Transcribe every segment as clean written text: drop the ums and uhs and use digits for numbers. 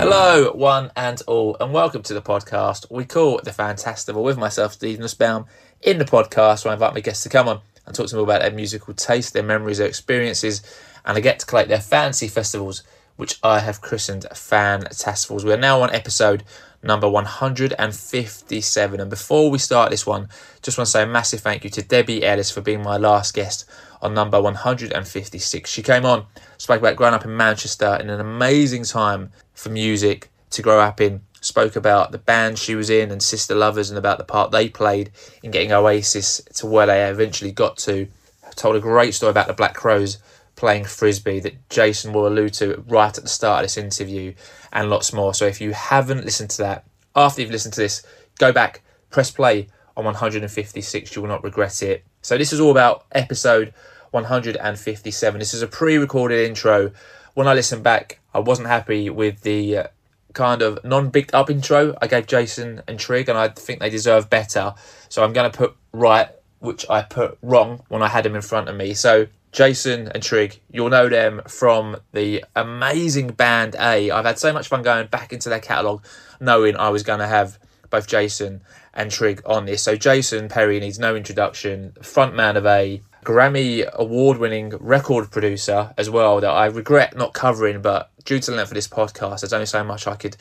Hello, one and all, and welcome to the podcast we call the Fantastival with myself, Stephen Nussbaum. In the podcast, where I invite my guests to come on and talk to them about their musical taste, their memories, their experiences, and I get to collate their fantasy festivals, which I have christened Fantastivals. We are now on episode number 157, and before we start this one, just want to say a massive thank you to Debbie Ellis for being my last guest on number 156. She came on, spoke about growing up in Manchester in an amazing time for music to grow up in, spoke about the band she was in and Sister Lovers and about the part they played in getting Oasis to where they eventually got to. Told a great story about the Black Crowes playing Frisbee that Jason will allude to right at the start of this interview, and lots more. So if you haven't listened to that, after you've listened to this, go back, press play on 156, you will not regret it. So this is all about episode 157. This is a pre-recorded intro. When I listened back, I wasn't happy with the kind of non-bigged up intro I gave Jason and Trigg, and I think they deserve better. So I'm going to put right, which I put wrong when I had them in front of me. So Jason and Trigg, you'll know them from the amazing band A. I've had so much fun going back into their catalogue, knowing I was going to have both Jason and Trigg on this. So Jason Perry needs no introduction, frontman of A, Grammy award-winning record producer as well, that I regret not covering, but due to the length of this podcast, there's only so much I could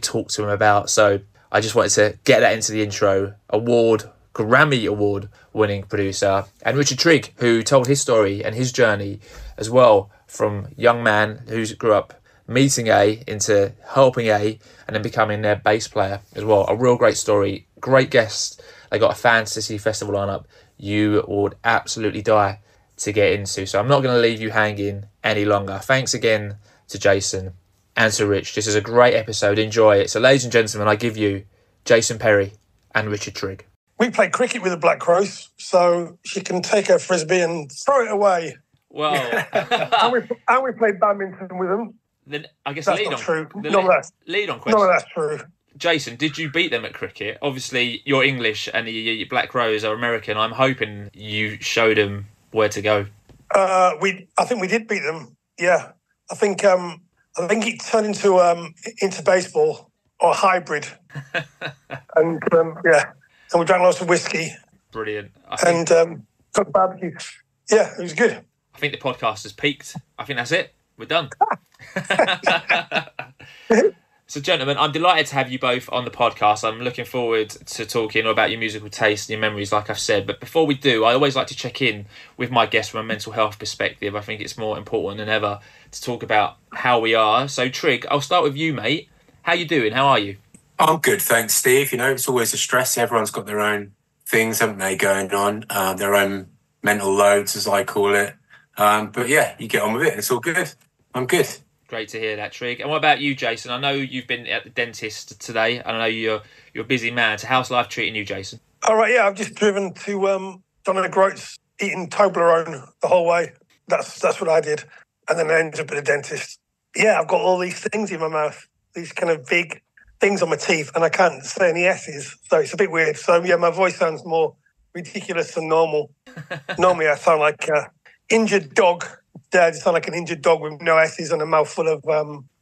talk to him about. So I just wanted to get that into the intro. Grammy award-winning producer, and Richard Trigg, who told his story and his journey as well, from young man who grew up meeting A into helping A and then becoming their bass player as well. A real great story. Great guests. They got a fantasy festival lineup you would absolutely die to get into. So I'm not going to leave you hanging any longer. Thanks again to Jason and to Rich. This is a great episode. Enjoy it. So ladies and gentlemen, I give you Jason Perry and Richard Trigg. We played cricket with the Black Crowes, so she can take her frisbee and throw it away. Well, and we played badminton with them. Then I guess that's lead not on. true. Lead on question. No, that's true. Jason, did you beat them at cricket? Obviously, you're English and the Black Crowes are American. I'm hoping you showed them where to go. I think we did beat them. Yeah, I think it turned into baseball or hybrid, and and we drank lots of whiskey. Brilliant. Cooked barbecue. Yeah, it was good. I think the podcast has peaked. I think that's it. We're done. So, gentlemen, I'm delighted to have you both on the podcast. I'm looking forward to talking about your musical taste and your memories, like I've said. But before we do, I always like to check in with my guests from a mental health perspective. I think it's more important than ever to talk about how we are. So, Trigg, I'll start with you, mate. How you doing? How are you? I'm good, thanks, Steve. You know, it's always a stress. Everyone's got their own things, haven't they, going on, their own mental loads, as I call it. But yeah, you get on with it. It's all good. I'm good. Great to hear that, Trigg. And what about you, Jason? I know you've been at the dentist today, and I know you're a busy man. So how's life treating you, Jason? All right, yeah, I've just driven to John O'Groats, eating Toblerone the whole way. That's what I did. And then I ended up at the dentist. Yeah, I've got all these things in my mouth, these kind of big things on my teeth, and I can't say any S's, so it's a bit weird. So, yeah, my voice sounds more ridiculous than normal. Normally I sound like an injured dog. I sound like an injured dog with no S's and a mouthful of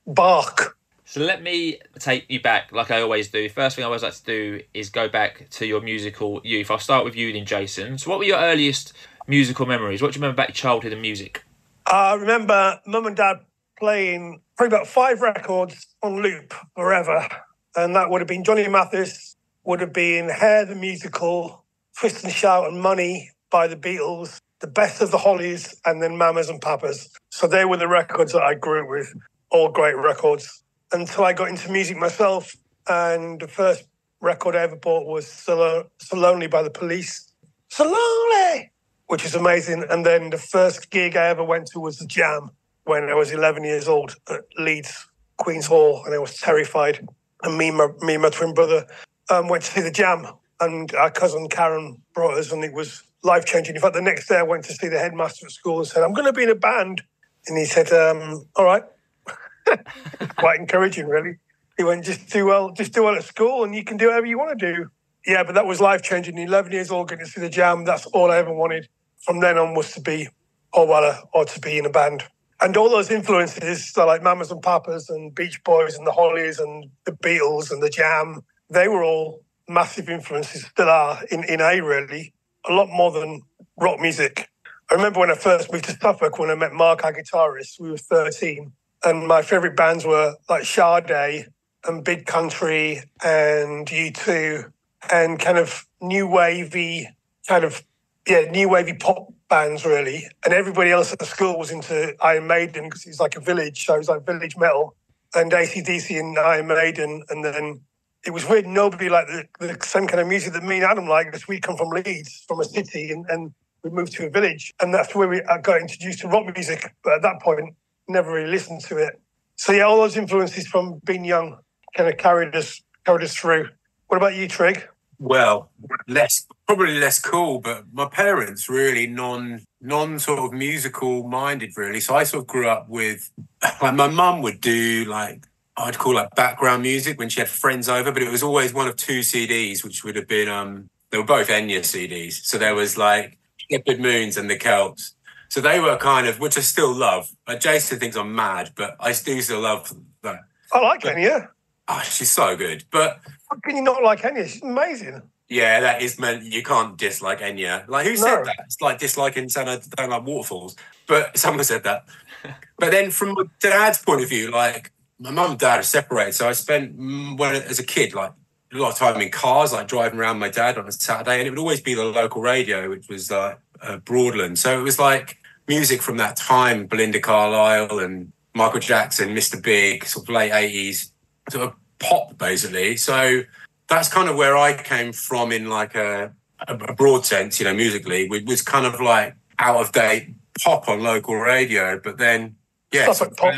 bark. So let me take you back like I always do. First thing I always like to do is go back to your musical youth. I'll start with you then, Jason. So what were your earliest musical memories? What do you remember about your childhood and music? I remember Mum and Dad playing probably about 5 records on loop forever. And that would have been Johnny Mathis, would have been Hair the Musical, Twist and Shout and Money by the Beatles, The Best of the Hollies, and then Mamas and Papas. So they were the records that I grew up with, all great records. Until I got into music myself, and the first record I ever bought was So Lonely by the Police. So Lonely! Which is amazing. And then the first gig I ever went to was The Jam when I was 11 years old at Leeds, Queen's Hall, and I was terrified. And me and my twin brother went to see The Jam, and our cousin Karen brought us, and it was life-changing. In fact, the next day I went to see the headmaster at school and said, I'm going to be in a band. And he said, all right. Quite encouraging, really. He went, just do well at school and you can do whatever you want to do. Yeah, but that was life-changing. 11 years old, getting to see The Jam, that's all I ever wanted. From then on was to be Paul Weller or to be in a band. And all those influences, so like Mamas and Papas and Beach Boys and the Hollies and the Beatles and the Jam, they were all massive influences, still are in A, really, a lot more than rock music. I remember when I first moved to Suffolk, when I met Mark, our guitarist, we were 13, and my favourite bands were like Sade and Big Country and U2 and kind of new wavy pop bands, really. And everybody else at the school was into Iron Maiden because it was like a village, so it was like village metal, and AC/DC and Iron Maiden. And then it was weird, nobody liked the same kind of music that me and Adam liked, because we come from Leeds, from a city, and we moved to a village. And that's where I got introduced to rock music. But at that point, never really listened to it. So yeah, all those influences from being young kind of carried us through. What about you, Trigg? Well, probably less cool, but my parents really non sort of musical minded, really. So I sort of grew up with, like, my mum would do like, I'd call like background music when she had friends over, but it was always one of two CDs, which would have been, they were both Enya CDs. So there was like Shepherd Moons and the Celts. So they were kind of, which I still love. Jason thinks I'm mad, but I do still love that. I like Enya. Oh, she's so good. But how can you not like Enya? She's amazing. Yeah, that is meant. You can't dislike Enya. Like, who said that? It's like disliking saying I don't like waterfalls. But someone said that. But then from my dad's point of view, like, my mum and dad are separated. So I spent, as a kid, like, a lot of time in cars, like driving around my dad on a Saturday. And it would always be the local radio, which was Broadland. So it was like music from that time, Belinda Carlisle and Michael Jackson, Mr. Big, sort of late 80s, sort of pop, basically. So that's kind of where I came from in like a broad sense, musically. It was kind of like out of date pop on local radio, but then, yeah. Suffolk pop.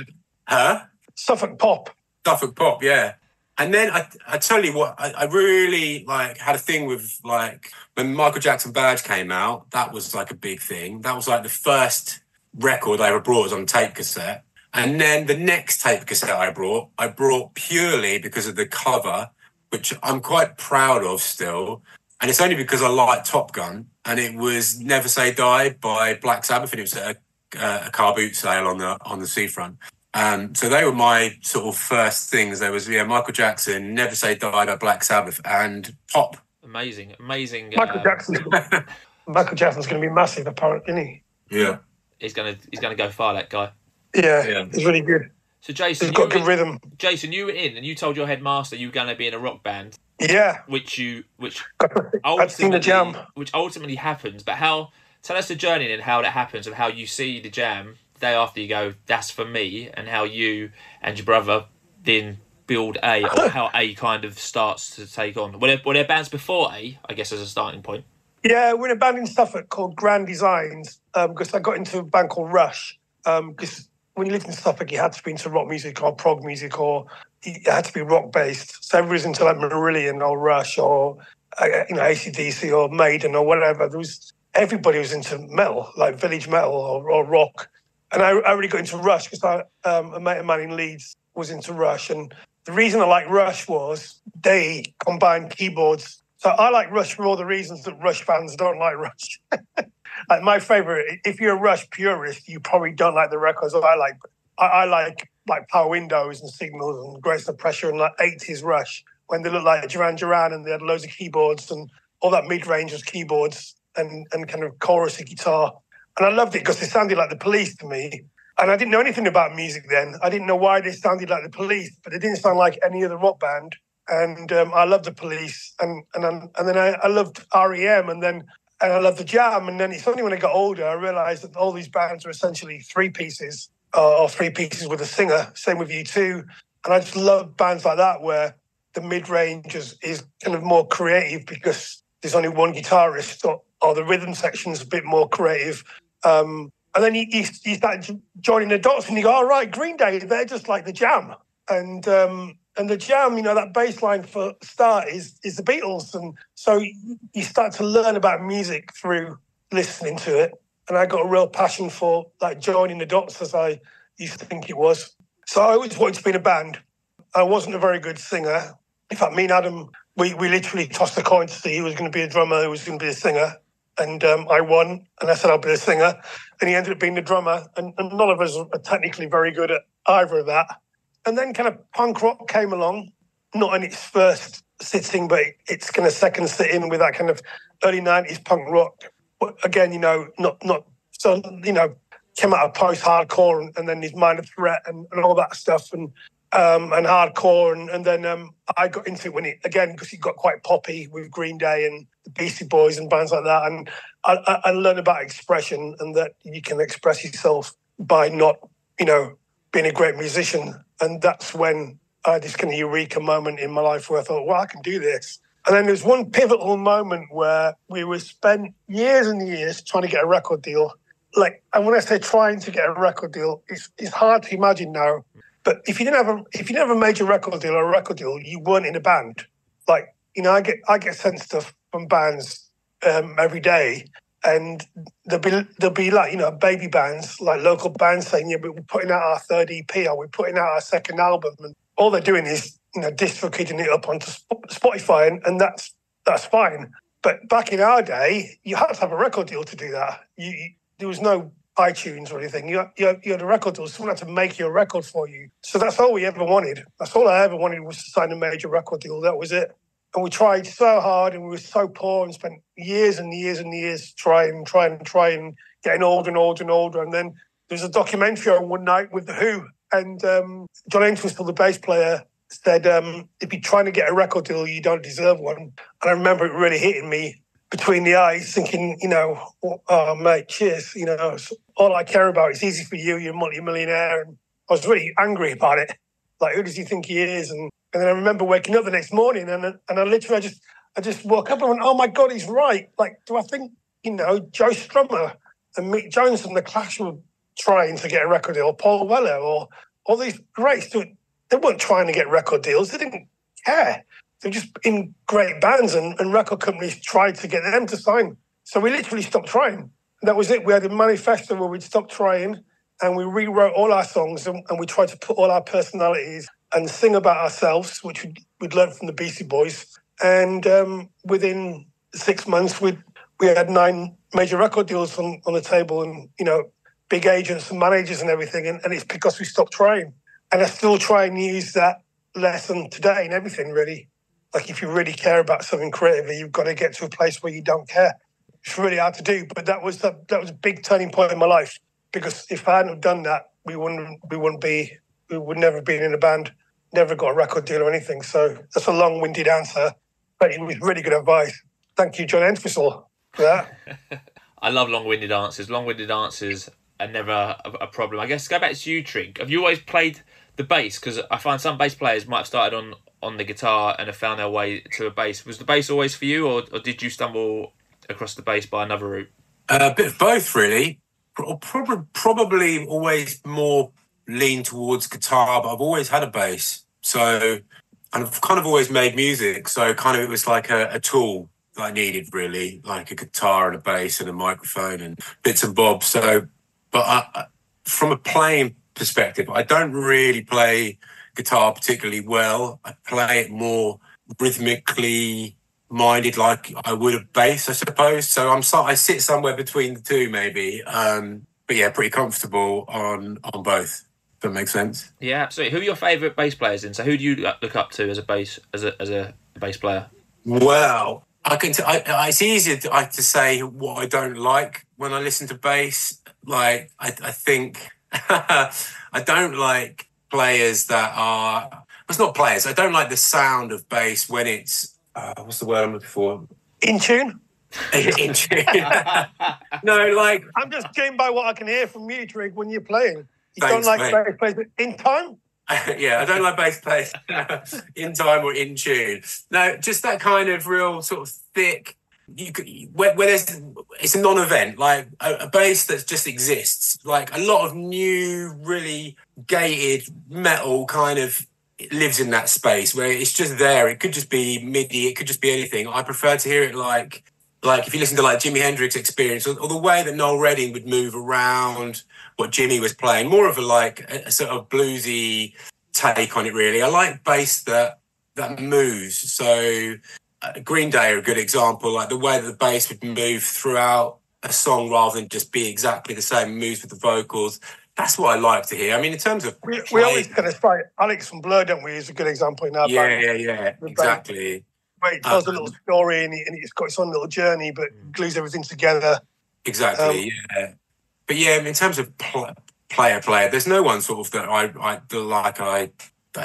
Huh? Suffolk pop. Suffolk pop, yeah. And then I tell you what, I really like had a thing with, like, when Michael Jackson Badge came out, that was like a big thing. That was like the first record I ever brought was on tape cassette. And then the next tape cassette I brought purely because of the cover, which I'm quite proud of still. And it's only because I like Top Gun. And it was Never Say Die by Black Sabbath. And it was at a car boot sale on the seafront. So they were my sort of first things. There was, Michael Jackson, Never Say Die by Black Sabbath, and pop. Amazing. Michael Jackson's going to be massive, apparently, isn't he? Yeah. He's going to go far, that guy. Yeah, he's really good. So Jason, he's got good rhythm. Jason, you were in, and you told your headmaster you were going to be in a rock band. Yeah. Which I've seen the Jam. Which ultimately happens, but tell us the journey and how that happens, and how you see the Jam the day after you go, that's for me, and how you and your brother then build A, or how A kind of starts to take on. Were there bands before A, I guess, as a starting point? Yeah, we're in a band in Suffolk called Grand Designs, because I got into a band called Rush, because when you lived in Suffolk, you had to be into rock music or prog music, or it had to be rock-based. So everybody was into like Marillion or Rush or AC/DC or Maiden or whatever. Everybody was into metal, like village metal or rock. And I really got into Rush because a mate of mine in Leeds was into Rush. And the reason I like Rush was they combined keyboards. So I like Rush for all the reasons that Rush fans don't like Rush. Like my favourite, if you're a Rush purist, you probably don't like the records I like. I like Power Windows and Signals and Grace and Pressure and like 80s Rush, when they looked like Duran Duran and they had loads of keyboards and all that mid-range was keyboards and kind of chorusy guitar. And I loved it because they sounded like the Police to me. And I didn't know anything about music then. I didn't know why they sounded like the Police, but they didn't sound like any other rock band. And I loved the Police. And then I loved REM and I loved the Jam. And then it's only when I got older, I realised that all these bands are essentially three pieces or three pieces with a singer. Same with U2. And I just love bands like that where the mid-range is kind of more creative because there's only one guitarist or the rhythm section's a bit more creative. And then you start joining the dots and you go, all right, Green Day, they're just like the Jam. And the Jam, that bass line for start is the Beatles. And so you start to learn about music through listening to it. And I got a real passion for like joining the dots, as I used to think it was. So I always wanted to be in a band. I wasn't a very good singer. In fact, me and Adam, we literally tossed a coin to see who was going to be a drummer, who was going to be a singer. And I won, and I said I'll be the singer. And he ended up being the drummer. And none of us are technically very good at either of that. And then kind of punk rock came along, not in its first sitting, but its kind of second sitting with that kind of early 90s punk rock. But again, not so, came out of post-hardcore and then his Minor Threat and all that stuff and hardcore. And then I got into it when because it got quite poppy with Green Day and the Beastie Boys and bands like that. And I learned about expression and that you can express yourself by not, being a great musician. And that's when I had this kind of eureka moment in my life where I thought, well, I can do this. And then there's one pivotal moment where we were spent years and years trying to get a record deal. And when I say trying to get a record deal, it's hard to imagine now. But if you didn't have a major record deal or a record deal, you weren't in a band. I get sent stuff from bands every day, and there'll be baby bands, like local bands saying, yeah, but we're putting out our third EP or we're putting out our second album, and all they're doing is dislocating it up onto Spotify, and that's fine. But back in our day, you had to have a record deal to do that. There was no iTunes or anything. You had a record deal. Someone had to make your record for you. So that's all we ever wanted. That's all I ever wanted was to sign a major record deal. That was it. And we tried so hard and we were so poor and spent years and years and years trying, getting older and older and older. And then there's a documentary on one night with The Who. And John Entwistle, the bass player, said, if you're trying to get a record deal, you don't deserve one. And I remember it really hitting me between the eyes, thinking, oh, mate, cheers. All I care about, it's easy for you, you're a multi-millionaire. And I was really angry about it. Who does he think he is? And then I remember waking up the next morning and I literally, I just woke up and went, oh my God, he's right. Do I think, Joe Strummer and Mick Jones from The Clash were trying to get a record deal, or Paul Weller, or all these greats, they weren't trying to get record deals. They didn't care. They were just in great bands and record companies tried to get them to sign. So we literally stopped trying. And that was it. We had a manifesto where we'd stopped trying and we rewrote all our songs and we tried to put all our personalities and sing about ourselves, which we'd learned from the Beastie Boys. And within 6 months, we had 9 major record deals on the table and, big agents and managers and everything. And it's because we stopped trying. And I still try and use that lesson today in everything, really. If you really care about something creatively, you've got to get to a place where you don't care. It's really hard to do, but that was a big turning point in my life. Because if I hadn't have done that, we would never have been in a band, never got a record deal or anything. So that's a long-winded answer, but it was really good advice. Thank you, John Entwistle, for that. I love long-winded answers. Long-winded answers are never a problem. I guess go back to you, Trigg. Have you always played the bass? Because I find some bass players might have started on the guitar and have found their way to a bass. Was the bass always for you, or did you stumble across the bass by another route? A bit of both, really. Probably always more lean towards guitar, but I've always had a bass. So I've kind of always made music. So kind of it was like a tool that I needed, really, like a guitar and a bass and a microphone and bits and bobs. So, but from a playing perspective, I don't really play guitar particularly well. I play it more rhythmically minded, like I would a bass, I suppose. So I sit somewhere between the two, maybe. But yeah, pretty comfortable on both. If that makes sense. Yeah, absolutely. Who are your favourite bass players in? So who do you look up to as a bass player? Well, it's easier to say what I don't like when I listen to bass. I think I don't like players that are. Well, it's not players. I don't like the sound of bass when it's. What's the word I'm looking for? In tune? In tune. No, I'm just going by what I can hear from you, Trigg, when you're playing. You Thanks, don't like mate. bass players in time? Yeah, I don't like bass players in time or in tune. No, just that kind of real sort of thick. Where it's a non-event, like a bass that just exists. Like a lot of new, really gated metal kind of lives in that space where it's just there. It could just be MIDI, it could just be anything. I prefer to hear it like if you listen to like Jimi Hendrix Experience or the way that Noel Redding would move around what Jimmy was playing, more of a sort of bluesy take on it, really. I like bass that moves. So Green Day are a good example, like the way that the bass would move throughout a song rather than just be exactly the same, moves with the vocals. That's what I like to hear. I mean, in terms of we always kind of cite Alex from Blur, don't we? Is a good example in our band. Yeah, exactly. Where it tells a little story and it's got its own little journey, but glues everything together. Exactly, yeah. But yeah, in terms of player, there's no one sort of that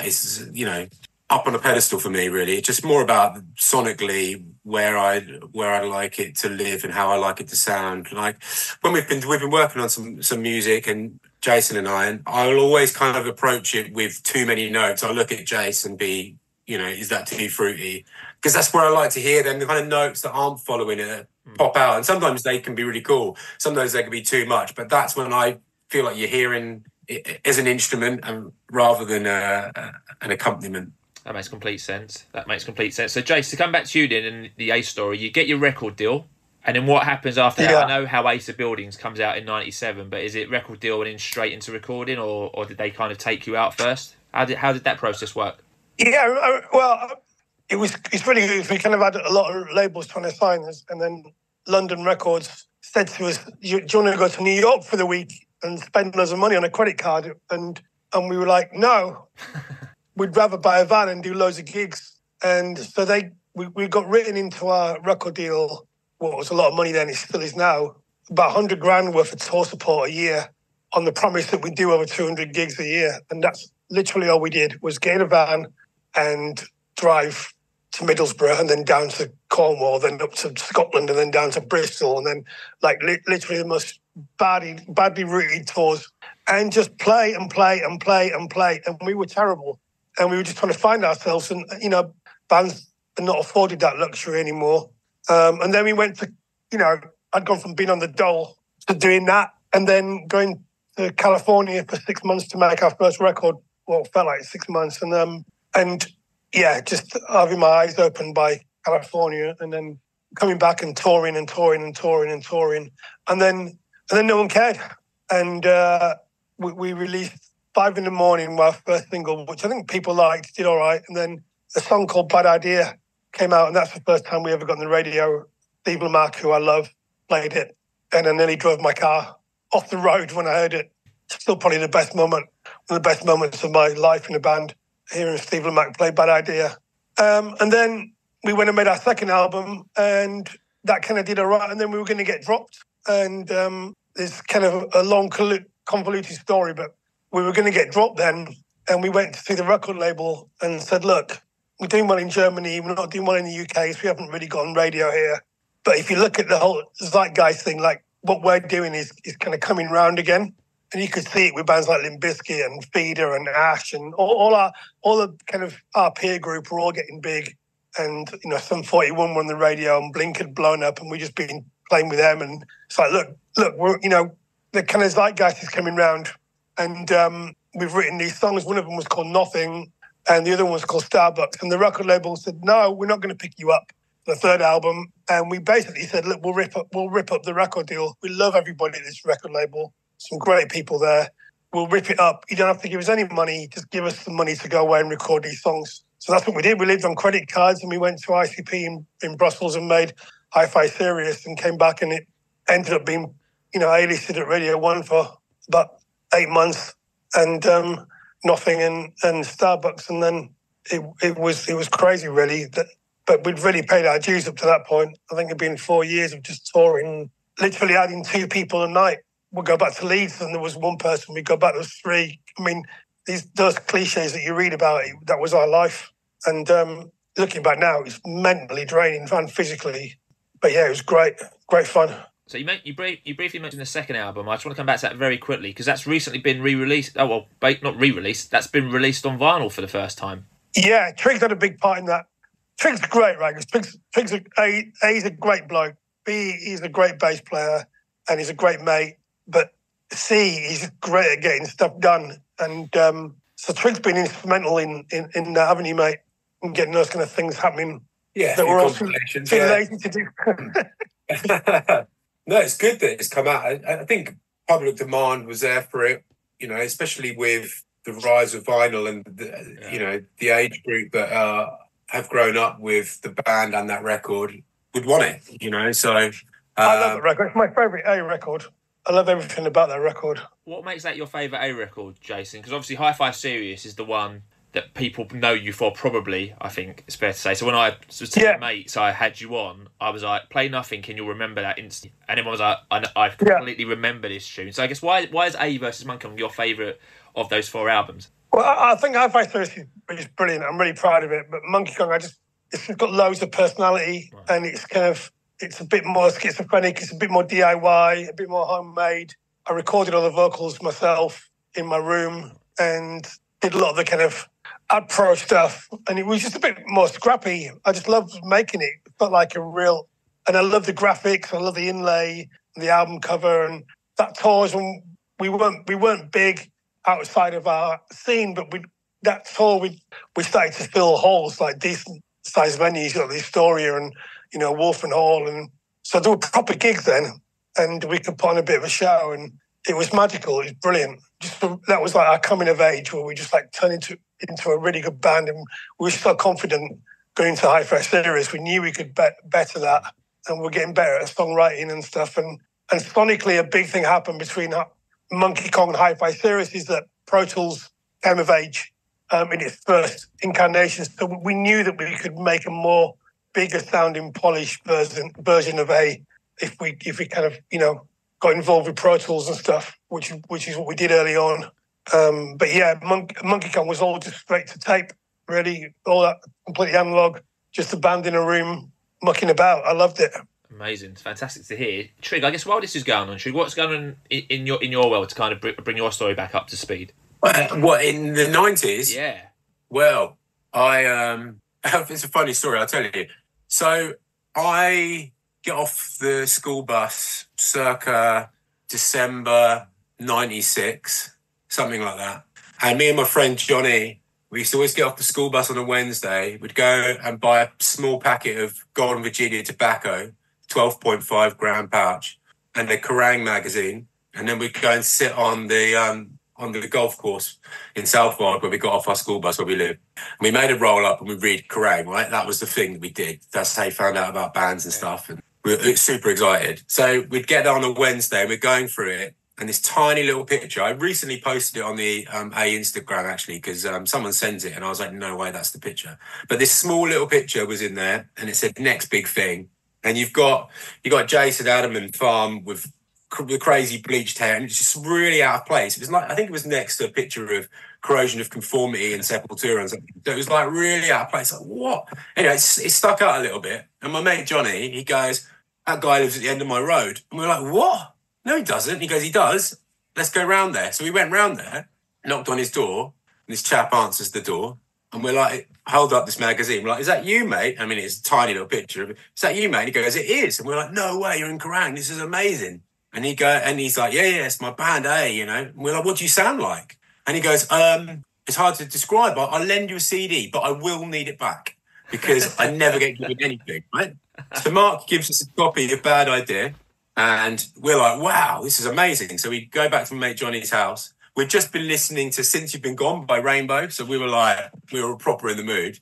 is, you know, up on a pedestal for me, really. It's just more about sonically where I like it to live and how I like it to sound. Like when we've been working on some music, and Jason and I'll always kind of approach it with too many notes. I'll look at Jason and be, you know, is that too fruity? Because that's where I like to hear them, the kind of notes that aren't following it pop out. And sometimes they can be really cool. Sometimes they can be too much. But that's when I feel like you're hearing it as an instrument and rather than an accompaniment. That makes complete sense. So, Jace, to come back to you then in the Ace story, you get your record deal, and then what happens after that? I know how Ace of Buildings comes out in 97, but is it record deal and then straight into recording, or did they kind of take you out first? How did that process work? Yeah, well, it's really good. We kind of had a lot of labels trying to sign us, and then London Records said to us, do you want to go to New York for the week and spend loads of money on a credit card? And we were like, no. We'd rather buy a van and do loads of gigs. And so we got written into our record deal, what was a lot of money then, it still is now, about 100 grand worth of tour support a year on the promise that we do over 200 gigs a year. And that's literally all we did, was get in a van and drive to Middlesbrough and then down to Cornwall, then up to Scotland and then down to Bristol. And then literally the most badly routed tours, and just play and play and play and play. And we were terrible. And we were just trying to find ourselves, and, you know, bands are not afforded that luxury anymore. And then we went to, you know, I'd gone from being on the dole to doing that, and then going to California for 6 months to make our first record. Well, it felt like 6 months. And yeah, just having my eyes opened by California, and then coming back and touring and touring and touring and touring. And then no one cared. And we released 5 in the Morning, my first single, which I think people liked, did all right. And then a song called Bad Idea came out, and that's the first time we ever got on the radio. Steve Lamacq, who I love, played it. And I nearly drove my car off the road when I heard it. Still probably the best moment, one of the best moments of my life in a band, hearing Steve Lamacq play Bad Idea. And then we went and made our second album, and that kind of did all right. And then we were going to get dropped. And it's kind of a long, convoluted story, but we were going to get dropped then, and we went to see the record label and said, look, we're doing well in Germany, we're not doing well in the UK, so we haven't really got on radio here. But if you look at the whole zeitgeist thing, like what we're doing is kind of coming round again. And you could see it with bands like Limp Bizkit and Feeder and Ash, and all the kind of our peer group were all getting big. And, you know, Sum 41 were on the radio, and Blink had blown up, and we just been playing with them. And it's like, look, we're, you know, the kind of zeitgeist is coming round. And we've written these songs. One of them was called Nothing, and the other one was called Starbucks. And the record label said, no, we're not going to pick you up for the third album. And we basically said, look, we'll rip up the record deal. We love everybody at this record label. Some great people there. We'll rip it up. You don't have to give us any money. Just give us some money to go away and record these songs. So that's what we did. We lived on credit cards, and we went to ICP in Brussels and made Hi-Fi Serious, and came back, and it ended up being, you know, A-listed at Radio 1 for about 8 months, and Nothing and Starbucks. And then it was crazy, really. But we'd really paid our dues up to that point. I think it'd been 4 years of just touring, literally adding 2 people a night. We'd go back to Leeds, and there was 1 person. We'd go back, there was 3. I mean, those cliches that you read about, that was our life. And looking back now, it's mentally draining and physically. But yeah, it was great fun. So you briefly mentioned the second album. I just want to come back to that very quickly, because that's recently been re-released. Oh, well, not re-released. That's been released on vinyl for the first time. Yeah, Triggs had a big part in that. Triggs is great, right? Triggs, he's a great bloke. B, he's a great bass player, and he's a great mate. But C, he's great at getting stuff done. And so Triggs been instrumental in that, haven't you, mate? In getting those kind of things happening. Yeah, that we're all too lazy to do. No, it's good that it's come out. I think public demand was there for it, you know, especially with the rise of vinyl and you know, the age group that have grown up with the band and that record would want it, you know. So I love that record. It's my favourite A record. I love everything about that record. What makes that your favourite A record, Jason? Because obviously Hi-Fi Serious is the one that people know you for, probably, I think it's fair to say. So when I was telling mates I had you on, I was like, play Nothing and you'll remember that instantly. And everyone was like, I completely remember this tune. So I guess why is A versus Monkey Kong your favourite of those 4 albums? Well, I think Hi-Fi Serious is brilliant. I'm really proud of it. But Monkey Kong, it's got loads of personality, and it's a bit more schizophrenic, it's a bit more DIY, a bit more homemade. I recorded all the vocals myself in my room and did a lot of the kind of pro stuff, and it was just a bit more scrappy. I just loved making it. It felt like a real, and I love the graphics, I love the inlay, and the album cover, and that tour is when we weren't big outside of our scene, but that tour we started to fill halls, like decent sized venues, like the Astoria and Wolfen Hall, and so there were proper gigs then, and we could put on a bit of a show, and it was magical. It was brilliant. That was like our coming of age, where we just like turned into a really good band, and we were so confident going into Hi-Fi Serious. We knew we could better that, and we're getting better at songwriting and stuff. And sonically, a big thing happened between Monkey Kong and Hi-Fi Serious is that Pro Tools came of age in its first incarnation. So we knew that we could make a more bigger sounding, polished version of A if we kind of got involved with Pro Tools and stuff, which is what we did early on. But yeah, Monkey Kong was all just straight to tape, really, all that completely analog, just a band in a room mucking about. I loved it. Amazing, it's fantastic to hear. Trigg, I guess while this is going on, Trigg, what's going on in your world to kind of bring your story back up to speed? What, in the 90s? Yeah. Well, it's a funny story, I'll tell you. So I get off the school bus circa December 96, something like that. And me and my friend Johnny, we used to always get off the school bus on a Wednesday. We'd go and buy a small packet of Golden Virginia tobacco, 12.5 gram pouch, and a Kerrang magazine. And then we'd go and sit on the golf course in Southwold where we got off our school bus where we lived. And we made a roll up and we read Kerrang, right? That was the thing that we did. That's how you found out about bands and stuff. And we were super excited. So we'd get on a Wednesday and we're going through it. And this tiny little picture, I recently posted it on the A Instagram actually, because someone sends it and I was like, no way, that's the picture. But this small little picture was in there and it said next big thing. And you got Jase and Adam and Farm with the crazy bleached hair, and it's just really out of place. It was like, I think it was next to a picture of Corrosion of Conformity and Sepultura and something. So it was like really out of place. Like, what? Anyway, it stuck out a little bit. And my mate Johnny, he goes, that guy lives at the end of my road. And we were like, what? No, he doesn't. He goes, he does. Let's go round there. So we went round there, knocked on his door, and this chap answers the door. And we're like, hold up this magazine. We're like, is that you, mate? I mean, it's a tiny little picture of it. Is that you, mate? He goes, it is. And we're like, no way, you're in Kerrang. This is amazing. And he's like, yeah, it's my band, And we're like, what do you sound like? And he goes, it's hard to describe. I'll lend you a CD, but I will need it back because I never get given anything, right? So Mark gives us a copy of Bad Idea, and we're like, wow, this is amazing. So we go back to my mate Johnny's house. We'd just been listening to Since You've Been Gone by Rainbow, so we were proper in the mood.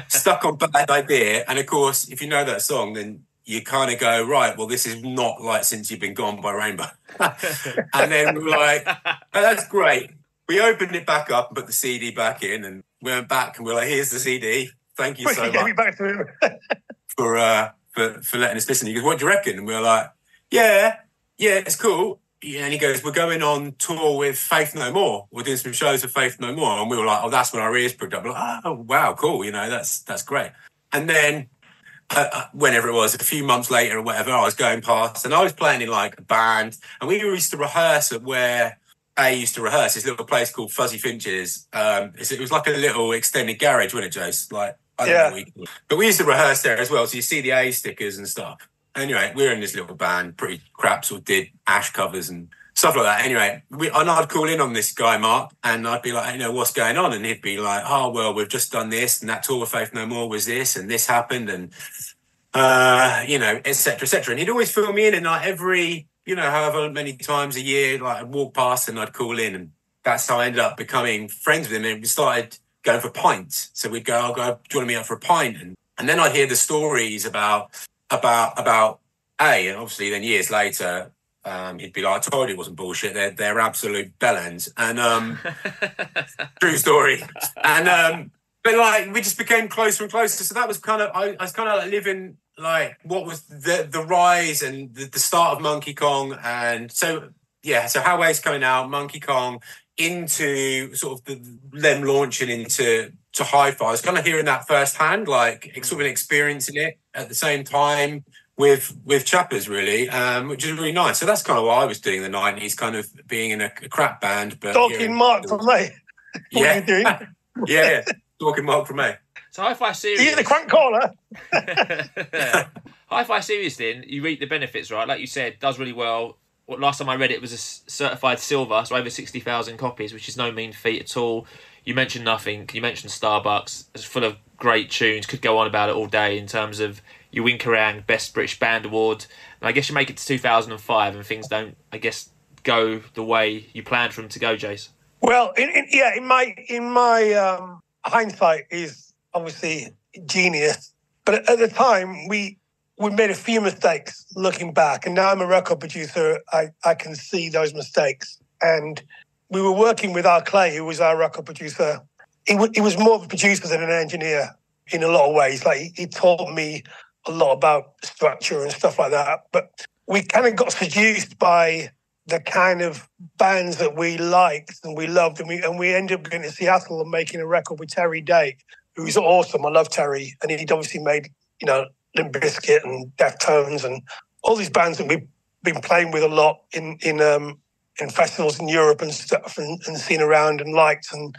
Stuck on Bad Idea, and of course, if you know that song, then you kind of go, right, well, this is not like Since You've Been Gone by Rainbow. And then we were like, oh, that's great. We opened it back up and put the CD back in, and we went back and we're like, here's the CD. Thank you so much back to him. for letting us listen. He goes, what do you reckon? And we were like, yeah, it's cool. Yeah, and he goes, we're going on tour with Faith No More. We're doing some shows with Faith No More. And we were like, oh, that's when our ears pricked up. We're like, oh, wow, cool. That's great. And then whenever it was, a few months later or whatever, I was going past and I was playing in like a band, and we used to rehearse at where A used to rehearse, this little place called Fuzzy Finch's. It was like a little extended garage, wasn't it, Jase? Like, I don't know what you call it. But we used to rehearse there as well, so you see the A stickers and stuff. Anyway, we were in this little band, pretty crap, sort of did Ash covers and stuff like that. Anyway, and I'd call in on this guy, Mark, and I'd be like, what's going on? And he'd be like, oh, well, we've just done this, and that tour with Faith No More was this, and this happened, and, et cetera, et cetera. And he'd always fill me in, and like every, however many times a year, like I'd walk past and I'd call in, and that's how I ended up becoming friends with him. And we started going for pints. So we'd go, "I'll go, do you want to meet up for a pint?" And then I'd hear the stories about A, and obviously then years later, he'd be like, "I told you it wasn't bullshit. They're absolute bellends." And true story. And but like we just became closer and closer. So that was kind of I was kind of like living like what was the rise and the start of Monkey Kong. And so so Howay's coming out, Monkey Kong, into sort of them launching into hi-fi. I was kind of hearing that firsthand, like sort of experiencing it at the same time with Chappers, really, which is really nice. So that's kind of what I was doing in the 90s, kind of being in a crap band. But talking Mark from me. What are you doing? yeah, talking Mark from me. So Hi-Fi Series... You're the crank caller. Hi-Fi Series, then, you reap the benefits, right? Like you said, does really well. Last time I read it was a certified silver, so over 60,000 copies, which is no mean feat at all. You mentioned Nothing. You mentioned Starbucks. It's full of great tunes. Could go on about it all day in terms of you win Kerrang Best British Band Award. And I guess you make it to 2005 and things don't, I guess, go the way you planned for them to go, Jase. Well, in my hindsight is obviously genius. But at the time, we made a few mistakes looking back. And now I'm a record producer. I can see those mistakes. And we were working with R. Clay, who was our record producer. He was more of a producer than an engineer in a lot of ways. Like he taught me a lot about structure and stuff like that. But we kind of got seduced by the kind of bands that we liked and we loved. And we ended up going to Seattle and making a record with Terry Day, who was awesome. I love Terry. And he'd obviously made, Limp Bizkit and Deftones and all these bands that we've been playing with a lot in festivals in Europe and stuff and seen around and liked and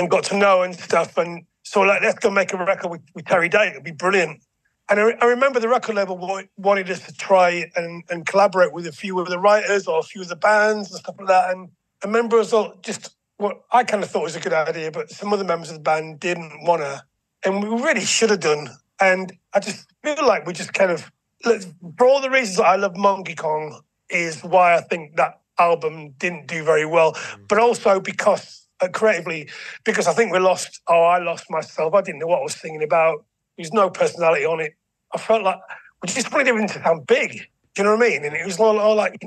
got to know and stuff. And so let's go make a record with Terry Day. It'd be brilliant. And I remember the record label wanted us to try and collaborate with a few of the writers or a few of the bands and stuff like that. And I remember it was just what I kind of thought was a good idea, but some of the members of the band didn't want to. And we really should have done. And I just feel like we just kind of, for all the reasons that I love Monkey Kong is why I think that album didn't do very well. But also because creatively, because I think I lost myself. I didn't know what I was singing about. There's no personality on it. I felt like we just wanted everything to sound big. Do you know what I mean? And it was all like,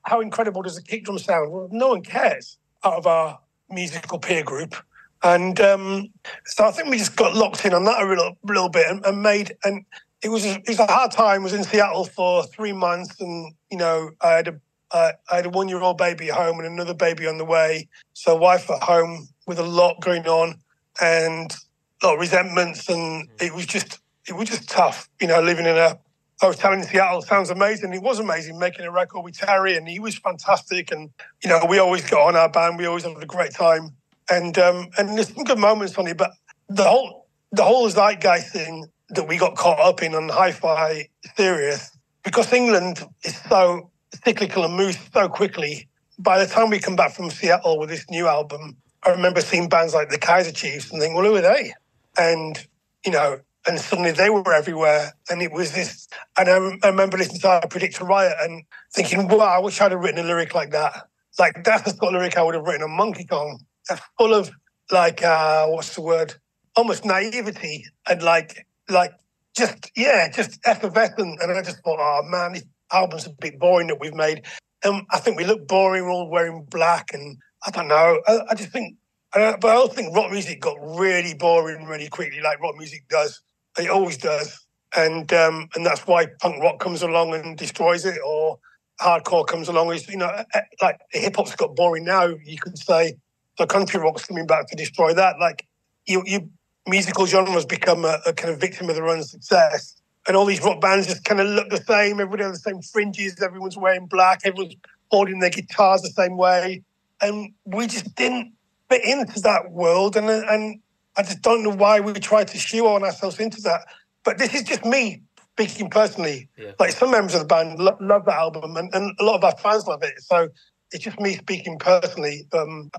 how incredible does the kick drum sound? Well, no one cares out of our musical peer group. And so I think we just got locked in on that a little bit and made, and it was a hard time. I was in Seattle for 3 months and, I had a 1-year-old baby at home and another baby on the way. So wife at home with a lot going on and a lot of resentments. And it was just tough, living in a hotel in Seattle. Sounds amazing. It was amazing making a record with Terry and he was fantastic. And, we always got on our band. We always had a great time. And there's some good moments on it. But the whole zeitgeist thing that we got caught up in on Hi-Fi Serious, because England is so cyclical and moves so quickly. By the time we come back from Seattle with this new album, I remember seeing bands like the Kaiser Chiefs and thinking, well, who are they? And, and suddenly they were everywhere. And it was this, and I remember listening to I Predict a Riot and thinking, wow, I wish I'd have written a lyric like that. Like, that's the sort of lyric I would have written on Monkey Kong. That's full of, what's the word? Almost naivety and just effervescent. And I just thought, oh, man, this album's a bit boring that we've made. I think we look boring, we're all wearing black. And I don't know. I just think, but I also think rock music got really boring really quickly, like rock music does. It always does. And that's why punk rock comes along and destroys it, or hardcore comes along. Is like hip hop's got boring now, you could say. So country rock's coming back to destroy that. Like you musical genres become a kind of victim of their own success. And all these rock bands just kind of look the same. Everybody has the same fringes. Everyone's wearing black. Everyone's holding their guitars the same way. And we just didn't fit into that world. And I just don't know why we tried to shoehorn ourselves into that. But this is just me speaking personally. Yeah. Like some members of the band love that album and a lot of our fans love it. So it's just me speaking personally. And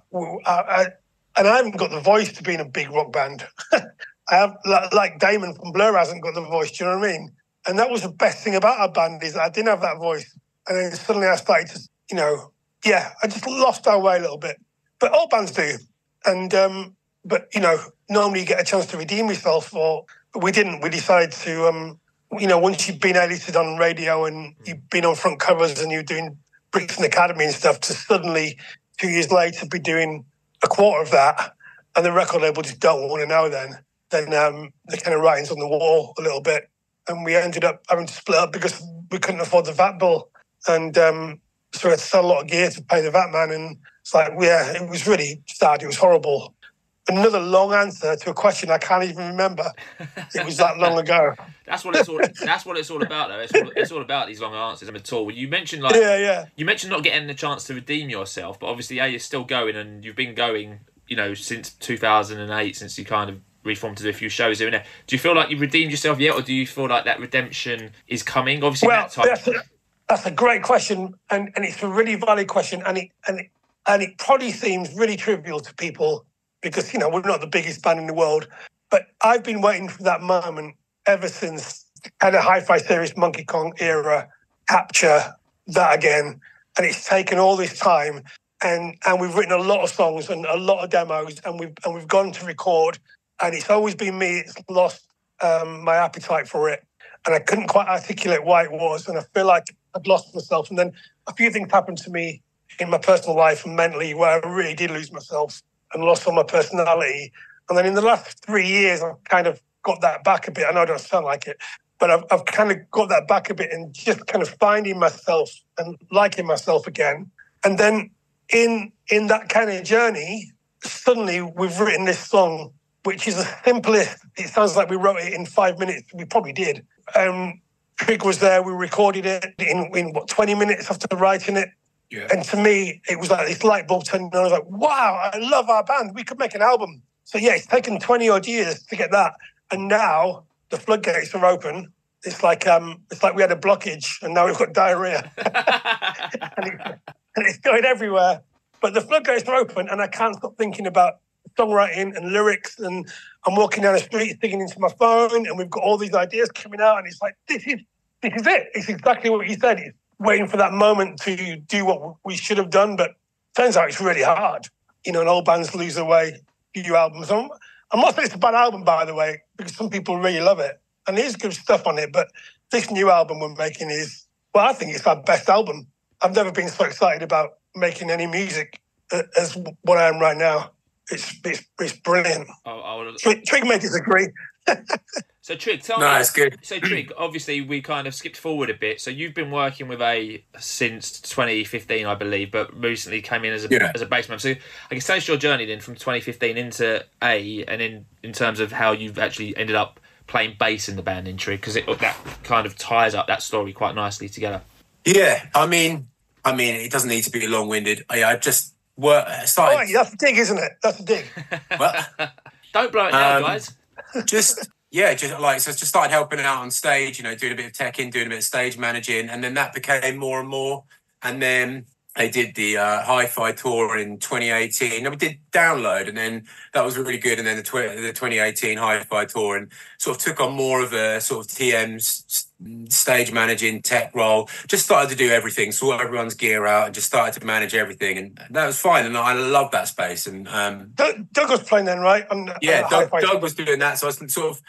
I haven't got the voice to be in a big rock band. I have, like Damon from Blur hasn't got the voice, do you know what I mean? And that was the best thing about our band is I didn't have that voice. And then suddenly I started to, I just lost our way a little bit. But all bands do. And but normally you get a chance to redeem yourself, but we didn't. We decided to, once you've been edited on radio and you've been on front covers and you're doing Brixton Academy and stuff, to suddenly 2 years later be doing a quarter of that, and the record label just don't want to know. Then the kind of writing's on the wall a little bit, and we ended up having to split up because we couldn't afford the VAT bill, and so we had to sell a lot of gear to pay the VAT man, and it's like, yeah, it was really sad. It was horrible. Another long answer to a question I can't even remember. It was that long ago. That's what it's all about, though. It's all about these long answers. At all. You mentioned you mentioned not getting the chance to redeem yourself, but obviously, you're still going, and you've been going, since 2008, since you kind of reformed to do a few shows here and there. Do you feel like you've redeemed yourself yet, or do you feel like that redemption is coming? Obviously, that's a great question, and it's a really valid question, and it probably seems really trivial to people, because, we're not the biggest band in the world. But I've been waiting for that moment ever since kind of Hi-Fi Serious Monkey Kong era, capture that again. And it's taken all this time. And we've written a lot of songs and a lot of demos, and we've gone to record. And it's always been me. It's lost my appetite for it. And I couldn't quite articulate why it was. And I feel like I'd lost myself. And then a few things happened to me in my personal life and mentally where I really did lose myself and lost all my personality. And then in the last 3 years, I've kind of got that back a bit. I know I don't sound like it, but I've kind of got that back a bit and just kind of finding myself and liking myself again. And then in that kind of journey, suddenly we've written this song, which is the simplest. It sounds like we wrote it in 5 minutes. We probably did. Trigg was there. We recorded it in 20 minutes after writing it. Yeah. And to me, it was like this light bulb turned on. I was like, wow, I love our band. We could make an album. So, yeah, it's taken 20 odd years to get that. And now the floodgates are open. It's like we had a blockage and now we've got diarrhea. and it's going everywhere. But the floodgates are open and I can't stop thinking about songwriting and lyrics. And I'm walking down the street singing into my phone and we've got all these ideas coming out. And it's like, this is it. It's exactly what you said. It's waiting for that moment to do what we should have done. But turns out it's really hard. And old bands lose their way, do albums. I'm not saying it's a bad album, by the way, because some people really love it. And there's good stuff on it. But this new album we're making is, I think it's our best album. I've never been so excited about making any music as what I am right now. It's brilliant. Trigg may disagree. So Trigg, tell me. No, it's good. So Trigg, obviously we kind of skipped forward a bit. So you've been working with A since 2015, I believe, but recently came in as a bass man. So I guess tell us your journey then from 2015 into A, and in terms of how you've actually ended up playing bass in the band in Trigg, because that kind of ties up that story quite nicely together. Yeah, I mean, it doesn't need to be long-winded. I just started. Oh, that's a dig, isn't it? That's a dig. Don't blow it now, guys. Just started helping out on stage, doing a bit of teching, doing a bit of stage managing, and then that became more and more. And then I did the Hi-Fi tour in 2018. And we did Download, and then that was really good. And then the 2018 Hi-Fi tour, and sort of took on more of a sort of TM's stage managing tech role. Just started to do everything, sort everyone's gear out, and just started to manage everything. And that was fine. And I love that space. And Doug was playing then, right? Doug was doing that. So I was sort of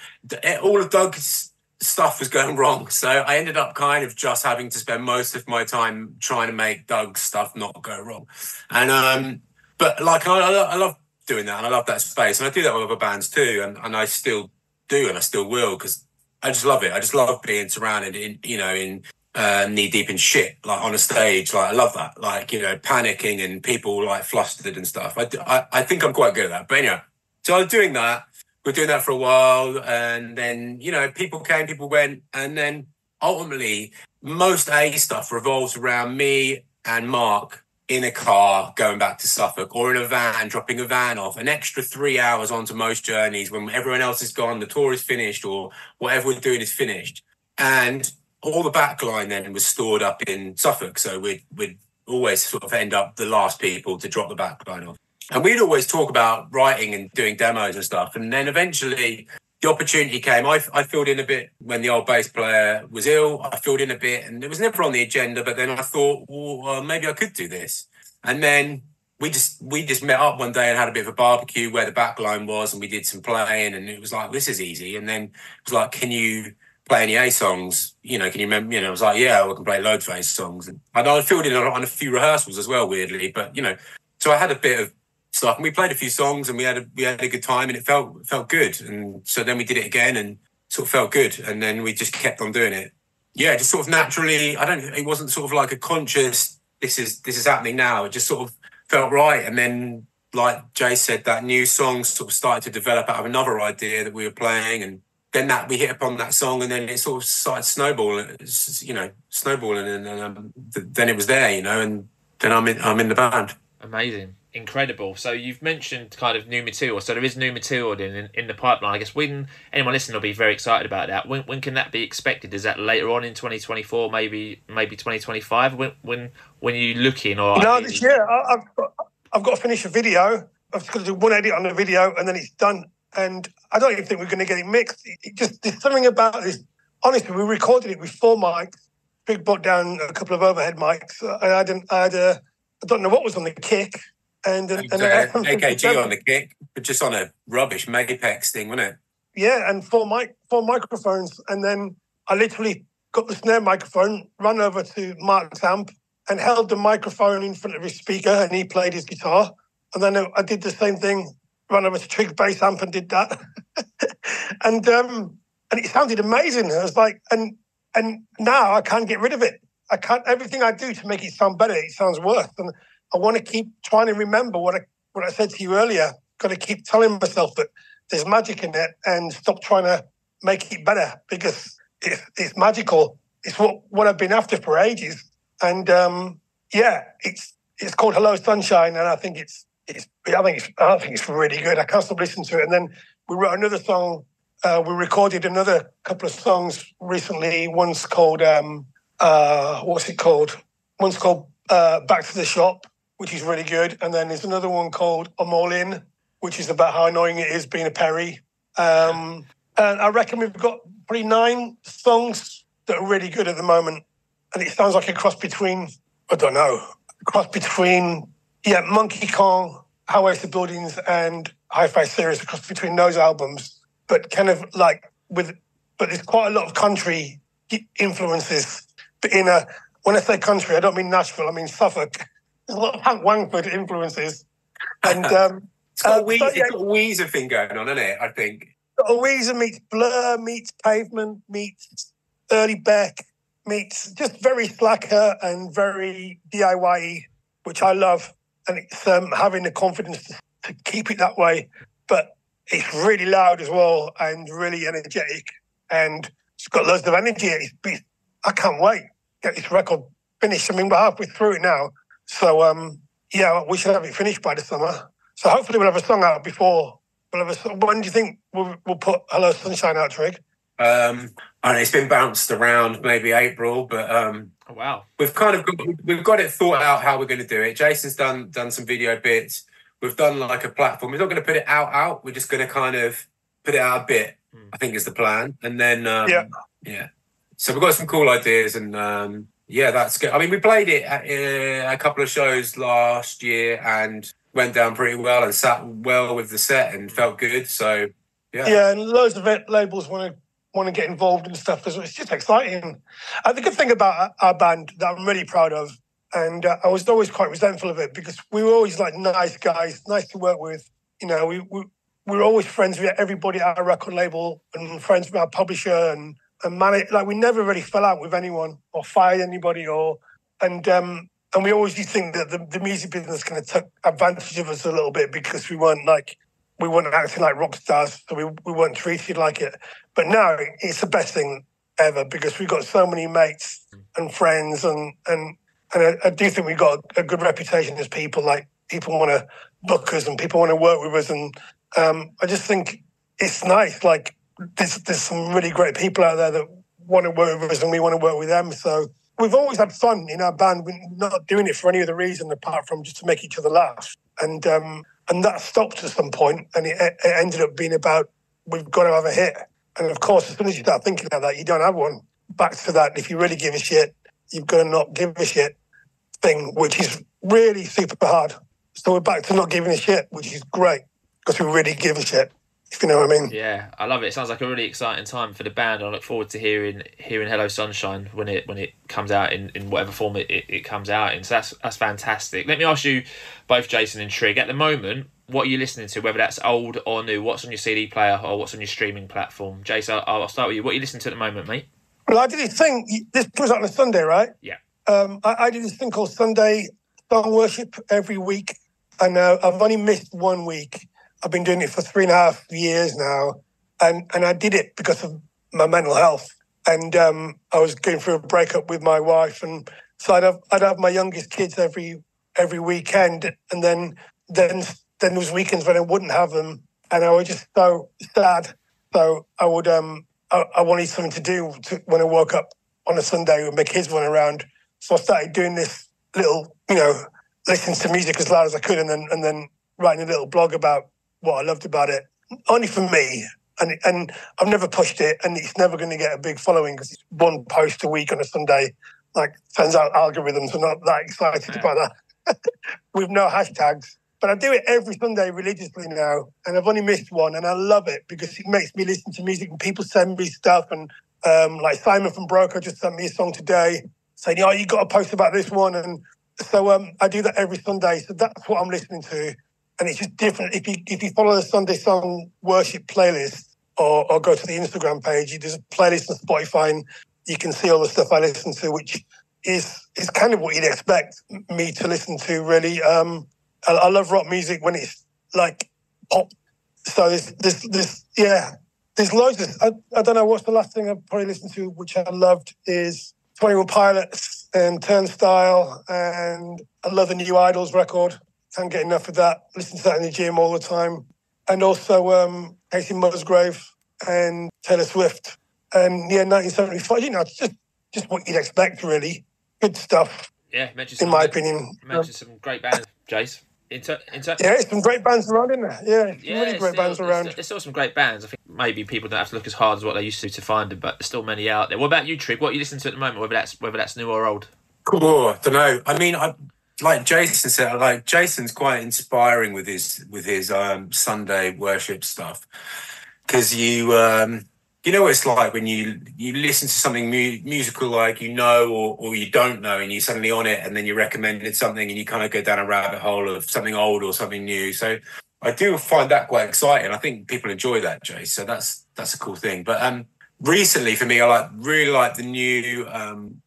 all of Doug's stuff was going wrong, so I ended up kind of just having to spend most of my time trying to make Doug's stuff not go wrong. And but like I love doing that, and I love that space, and I do that with other bands too, and I still do, and I still will, because I just love it. I just love being surrounded in knee deep in shit, like on a stage. Like I love that, like panicking and people like flustered and stuff. I think I'm quite good at that. But anyway, so I was doing that. We're doing that for a while, and then, people came, people went, and then ultimately most A stuff revolves around me and Mark in a car going back to Suffolk, or in a van, dropping a van off, an extra 3 hours onto most journeys when everyone else is gone, the tour is finished, or whatever we're doing is finished. And all the backline then was stored up in Suffolk, so we'd always sort of end up the last people to drop the backline off. And we'd always talk about writing and doing demos and stuff. And then eventually the opportunity came. I filled in a bit when the old bass player was ill. I filled in a bit, and it was never on the agenda. But then I thought, well, maybe I could do this. And then we just met up one day and had a bit of a barbecue where the back line was, and we did some playing, and it was like, this is easy. And then it was like, can you play any A songs? You know, can you remember? You know, I was like, yeah, I can play loads of A songs. And I filled in on a few rehearsals as well, weirdly. But you know, so I had a bit of stuff, and we played a few songs, and we had a good time, and it felt good. And so then we did it again, and sort of felt good, and then we just kept on doing it. Yeah, just sort of naturally. It wasn't sort of like a conscious. This is happening now. It just sort of felt right. And then, like Jase said, that new song sort of started to develop out of another idea that we were playing, and then that we hit upon that song, and then it sort of started snowballing, and then it was there, you know, and then I'm in the band. Amazing. Incredible. So you've mentioned kind of new material. So there is new material in the pipeline. I guess when anyone listening will be very excited about that. When can that be expected? Is that later on in 2024, maybe 2025? When you looking or no, this year I've got to finish a video. I've just got to do one edit on the video and then it's done. And I don't even think we're going to get it mixed. It just there's something about this. Honestly, we recorded it with 4 mics. Big brought down a couple of overhead mics. I don't know what was on the kick. And AKG on the kick, but just on a rubbish Megapex thing, wasn't it? Yeah, and 4 microphones. And then I literally got the snare microphone, ran over to Mark's amp and held the microphone in front of his speaker, and he played his guitar. And then I did the same thing, ran over to Trigg's bass amp and did that. and it sounded amazing. I was like, and now I can't get rid of it. Everything I do to make it sound better, it sounds worse. And I want to keep trying to remember what I said to you earlier. Got to keep telling myself that there's magic in it and stop trying to make it better, because it's magical. It's what I've been after for ages. And it's called Hello Sunshine, and I think it's really good. I can't stop listening to it. And then we wrote another song. We recorded another couple of songs recently. One's called what's it called? One's called Back to the Shop, which is really good. And then there's another one called I'm All In, which is about how annoying it is being a Perry. And I reckon we've got probably 9 songs that are really good at the moment. And it sounds like a cross between, Monkey Kong, How I Used to Buildings, and Hi-Fi Series, a cross between those albums. But kind of like but there's quite a lot of country influences. But when I say country, I don't mean Nashville, I mean Suffolk. There's a lot of Hank Wangford influences. And it's got a Weezer thing going on, isn't it, I think? A Weezer meets Blur, meets Pavement, meets Early Beck, meets just very slacker and very DIY, which I love. And it's having the confidence to keep it that way. But it's really loud as well and really energetic. And it's got loads of energy. I can't wait to get this record finished. I mean, we're halfway through it now. So, we should have it finished by the summer. So hopefully we'll have a song out before. When do you think we'll put Hello Sunshine out, Trigg? It's been bounced around, maybe April, but oh, wow, we've got it thought out how we're going to do it. Jason's done some video bits. We've done like a platform. We're not going to put it out. We're just going to kind of put it out a bit, I think is the plan. And then, So we've got some cool ideas, and that's good. I mean, we played it at a couple of shows last year and went down pretty well and sat well with the set and felt good. So, yeah. Yeah, and loads of labels want to get involved and stuff. It's just exciting. The good thing about our band that I'm really proud of, and I was always quite resentful of it, because we were always like nice guys, nice to work with. You know, we were always friends with everybody at our record label and friends with our publisher and manage. Like, we never really fell out with anyone or fired anybody, and we always used to think that the music business kind of took advantage of us a little bit, because we weren't acting like rock stars, so we weren't treated like it. But now it's the best thing ever, because we've got so many mates and friends, and I do think we've got a good reputation as people. Like, people want to book us and people want to work with us, and I just think it's nice. Like, there's some really great people out there that want to work with us, and we want to work with them. So we've always had fun in our band. We're not doing it for any other reason apart from just to make each other laugh. And that stopped at some point, and it ended up being about, we've got to have a hit. And of course, as soon as you start thinking about that, you don't have one. Back to that, if you really give a shit, you've got to not give a shit thing, which is really super hard. So we're back to not giving a shit, which is great because we really give a shit, if you know what I mean. Yeah, I love it. It sounds like a really exciting time for the band. I look forward to hearing Hello Sunshine when it comes out in whatever form it comes out in. So that's fantastic. Let me ask you both, Jason and Trigg, at the moment, what are you listening to, whether that's old or new? What's on your CD player or what's on your streaming platform? Jason, I'll start with you. What are you listening to at the moment, mate? Well, I did this thing. This was on a Sunday, right? Yeah. I did this thing called Sunday Song Worship every week. And I've only missed 1 week. I've been doing it for 3.5 years now. And I did it because of my mental health. And I was going through a breakup with my wife. And so I'd have my youngest kids every weekend. And then there was weekends when I wouldn't have them. And I was just so sad. So I would... I wanted something to do when I woke up on a Sunday with my kids running around. So I started doing this little, listening to music as loud as I could and then writing a little blog about what I loved about it. Only for me. And I've never pushed it and it's never going to get a big following because it's one post a week on a Sunday. Like, turns out algorithms are not that excited about that. With no hashtags. But I do it every Sunday religiously now, and I've only missed one, and I love it because it makes me listen to music, and people send me stuff, and like Simon from Broker just sent me a song today saying, you got to post about this one, and so I do that every Sunday, so that's what I'm listening to, and it's just different. If you follow the Sunday Song Worship playlist or go to the Instagram page, there's a playlist on Spotify, and you can see all the stuff I listen to, which is kind of what you'd expect me to listen to, really. I love rock music when it's like pop. So there's loads of... I don't know, what's the last thing I probably listened to, which I loved, is 21 Pilots and Turnstile, and I love the new Idols record. Can't get enough of that. Listen to that in the gym all the time. And also Casey Musgrave and Taylor Swift. And 1975, it's just what you'd expect, really. Good stuff. Yeah, in my opinion. Mentioned some great bands, Jace. It's some great bands around, isn't there? Yeah, really great bands around. There's still some great bands. I think maybe people don't have to look as hard as what they used to find them, but there's still many out there. What about you, Trigg? What are you listening to at the moment, whether that's new or old? Cool. I don't know. I mean, like Jason said, Jason's quite inspiring with his Sunday worship stuff, because you know what it's like when you listen to something musical, like or you don't know, and you're suddenly on it, and then you recommended something and you kind of go down a rabbit hole of something old or something new. So I do find that quite exciting. I think people enjoy that, Jay. So that's a cool thing. But recently for me, I really like the new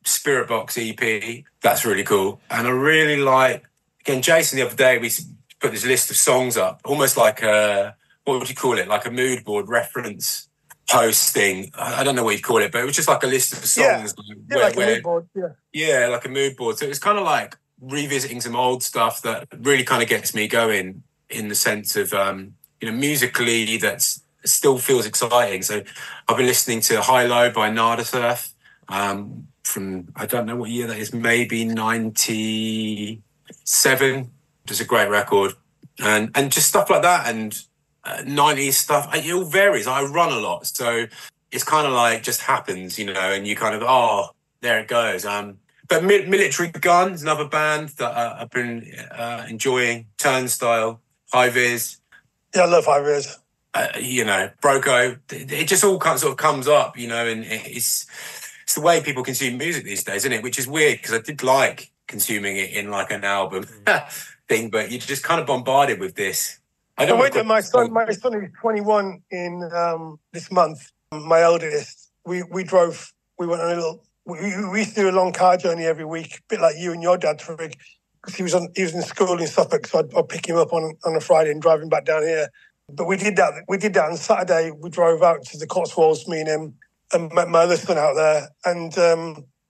Spirit Box EP. That's really cool. And I really like, again, Jason, the other day, we put this list of songs up, almost like what would you call it? Like a mood board reference post thing. I don't know what you'd call it, but it was just like a list of songs. Like a mood board, yeah, like a mood board. So it was kind of like revisiting some old stuff that really kind of gets me going in the sense of, musically that's still feels exciting. So I've been listening to High Low by Nada Surf from, I don't know what year that is, maybe 97. It's a great record. And just stuff like that. And 90s stuff, it all varies. I run a lot, so it's kind of like just happens, and you kind of, there it goes. But Military Gun is another band that I've been enjoying. Turnstile, High Vis. Yeah, I love High Vis. Broco. It just all kind of comes up, and it's the way people consume music these days, isn't it? Which is weird because I did like consuming it in like an album thing, but you're just kind of bombarded with this. My son is 21 in this month. My eldest, we went on we used to do a long car journey every week, a bit like you and your dad, Trigg, because he was in school in Suffolk, so I'd pick him up on a Friday and drive him back down here. But we did that on Saturday. We drove out to the Cotswolds, me and him, and met my other son out there. And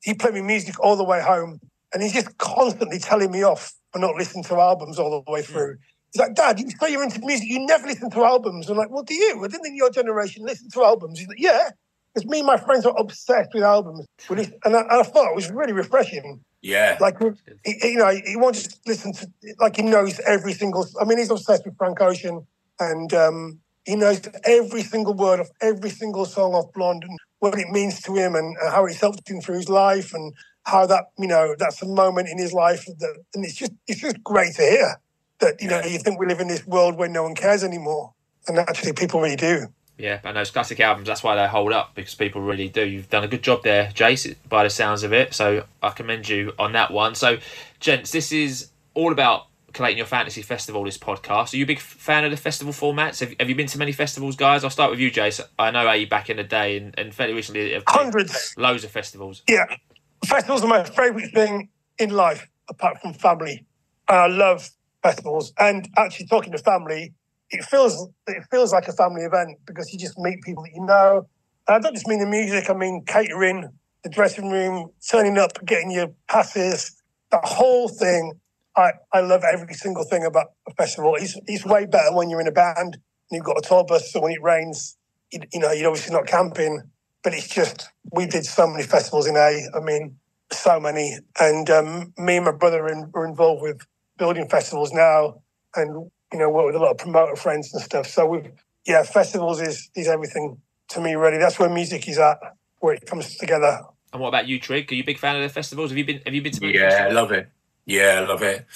he played me music all the way home, and he's just constantly telling me off for not listening to albums all the way through. He's like, Dad, you say you're into music, you never listen to albums. I'm like, well, do you? I didn't think your generation listened to albums. He's like, yeah, because me and my friends are obsessed with albums. And I thought it was really refreshing. Yeah. Like, he wants to listen to, like, he knows every single, he's obsessed with Frank Ocean, and he knows every single word of every single song off Blonde and what it means to him and how it's helped him through his life and how that, that's a moment in his life. And it's just great to hear. that, you think we live in this world where no one cares anymore. And actually people really do. Yeah, and those classic albums, that's why they hold up, because people really do. You've done a good job there, Jase, by the sounds of it. So I commend you on that one. So, gents, this is all about collating your fantasy festival, this podcast. Are you a big fan of the festival formats? Have you been to many festivals, guys? I'll start with you, Jase. I know you back in the day and fairly recently have hundreds. Loads of festivals. Yeah. Festivals are my favourite thing in life, apart from family. I love festivals. And actually talking to family, it feels like a family event because you just meet people that you know. And I don't just mean the music, I mean catering, the dressing room, turning up, getting your passes, the whole thing. I love every single thing about a festival. It's way better when you're in a band and you've got a tour bus, so when it rains, you're obviously not camping. But it's just, we did so many festivals in A. I mean, so many. And me and my brother are involved with building festivals now and work with a lot of promoter friends and stuff. So festivals is everything to me, really. That's where music is at, where it comes together. And what about you, Trigg? Are you a big fan of the festivals? Have you been to many festivals? Yeah, I love it. Yeah, I love it.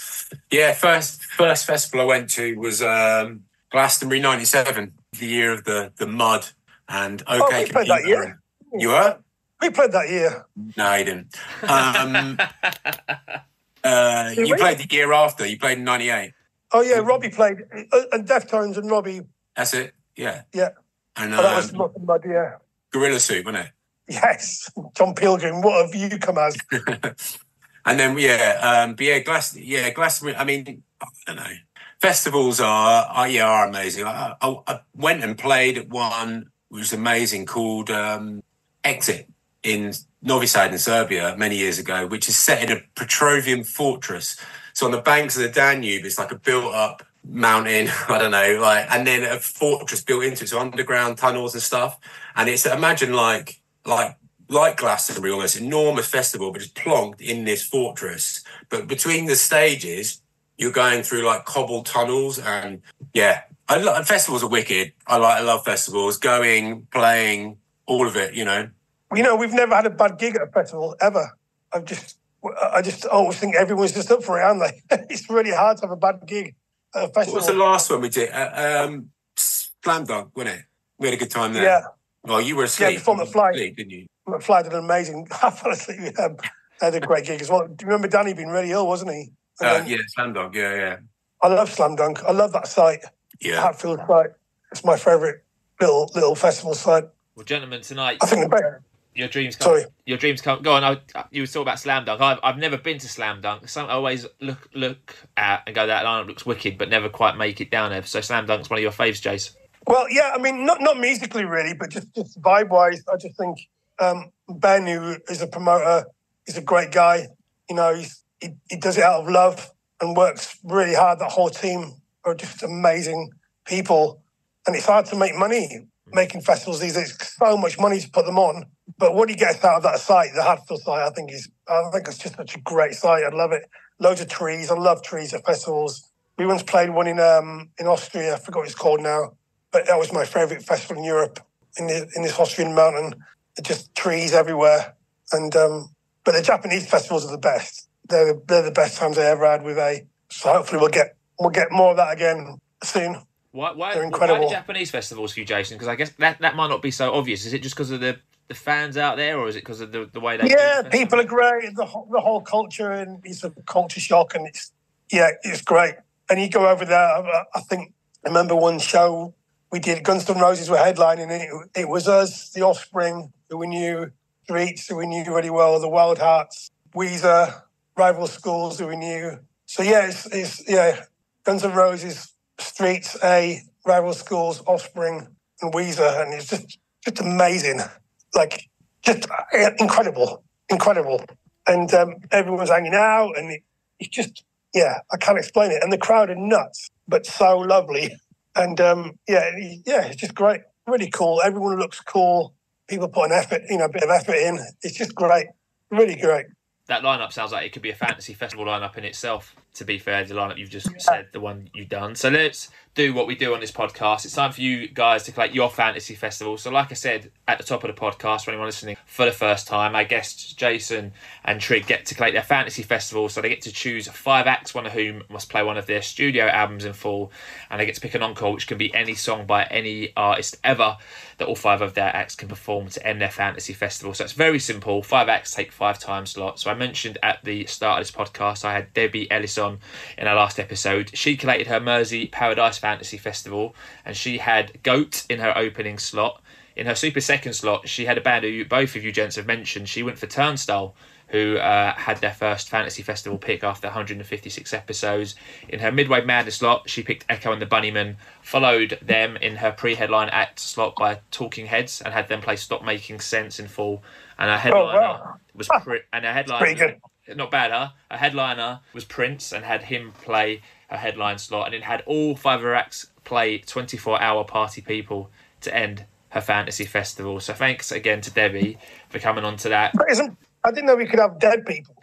Yeah, first festival I went to was Glastonbury '97, the year of the mud and OK we played that year. You were? We played that year. No, you didn't. You played the year after. You played in '98. Oh, yeah, Robbie played, and Deftones and Robbie. That's it, yeah. Yeah. And that was nothing but, yeah. Gorilla Suit, wasn't it? Yes. John Pilgrim, what have you come as? And then, Glastonbury, I mean, I don't know. Festivals are amazing. I went and played at one, which was amazing, called Exit in Novi Sad in Serbia many years ago, which is set in a Petrovian fortress. So on the banks of the Danube, it's like a built-up mountain, I don't know, and then a fortress built into it, so underground tunnels and stuff. And it's, imagine like Glastonbury, almost enormous festival, but just plonked in this fortress. But between the stages, you're going through like cobbled tunnels, and festivals are wicked. I love festivals, going, playing, all of it. We've never had a bad gig at a festival ever. I just always think everyone's just up for it, aren't they? It's really hard to have a bad gig at a festival. What was the last one we did? Slam Dunk, wasn't it? We had a good time there. Yeah. Well, you were asleep. Yeah, before McFly. Didn't you? McFly did an amazing. I fell asleep. They had a great gig as well. Do you remember Danny being really ill, wasn't he? Slam Dunk. Yeah. I love Slam Dunk. I love that site. Yeah. Hatfield site. It's my favourite little festival site. Well, gentlemen, tonight. I think the best. Your dreams come. Sorry. Your dreams come. Go on. You were talking about Slam Dunk. I've never been to Slam Dunk. I always look at and go, that lineup looks wicked, but never quite make it down there. So Slam Dunk's one of your faves, Jase. Well, yeah. I mean, not musically really, but just vibe-wise, I just think Ben, who is a promoter, is a great guy. He does it out of love and works really hard. The whole team are just amazing people, and it's hard to make money making festivals these days. So much money to put them on. But what he gets out of that site, the Hatfield site, I think it's just such a great site. I love it. Loads of trees. I love trees at festivals. We once played one in Austria. I forgot what it's called now, but that was my favourite festival in Europe. In this Austrian mountain, just trees everywhere. And but the Japanese festivals are the best. They're the best times I ever had with A. So hopefully we'll get more of that again soon. Why They're incredible. Why the Japanese festivals for you, Jason? Because I guess that might not be so obvious. Is it just because of the fans out there, or is it because of the way they? Yeah, people are great. The whole culture, and it's a culture shock, and it's great. And you go over there. I remember one show we did. Guns N' Roses were headlining it. It was us, The Offspring, who we knew, Streets, who we knew really well, the Wild Hearts, Weezer, Rival Schools, who we knew. So it's Guns N' Roses, Streets, A, Rival Schools, Offspring, and Weezer, and it's just amazing. Like, just incredible. And everyone's hanging out, and it's just, I can't explain it. And the crowd are nuts, but so lovely. And it's just great. Really cool. Everyone looks cool. People put an effort, a bit of effort in. It's just great. Really great. That lineup sounds like it could be a fantasy festival lineup in itself, to be fair, the lineup you've just said, the one you've done. So let's do what we do on this podcast. It's time for you guys to collect your fantasy festival. So like I said at the top of the podcast, for anyone listening for the first time, our guests Jason and Trigg get to collect their fantasy festival. So they get to choose 5 acts, one of whom must play one of their studio albums in full, and they get to pick an encore, which can be any song by any artist ever that all 5 of their acts can perform to end their fantasy festival. So it's very simple. 5 acts take 5 time slots. So I mentioned at the start of this podcast, I had Debbie Ellis on in our last episode. She collated her Mersey Paradise Fantasy Festival, and she had Goat in her opening slot. In her super second slot, she had a band who both of you gents have mentioned. She went for Turnstile, who had their first fantasy festival pick after 156 episodes. In her midway madness slot, she picked Echo and the Bunnymen, followed them in her pre-headline act slot by Talking Heads, and had them play Stop Making Sense in full. And her headliner was pretty good. Not bad, huh? Her headliner was Prince, and had him play a headline slot, and it had all 5 of her acts play 24-hour Party People to end her fantasy festival. So thanks again to Debbie for coming on to that. I didn't know we could have dead people.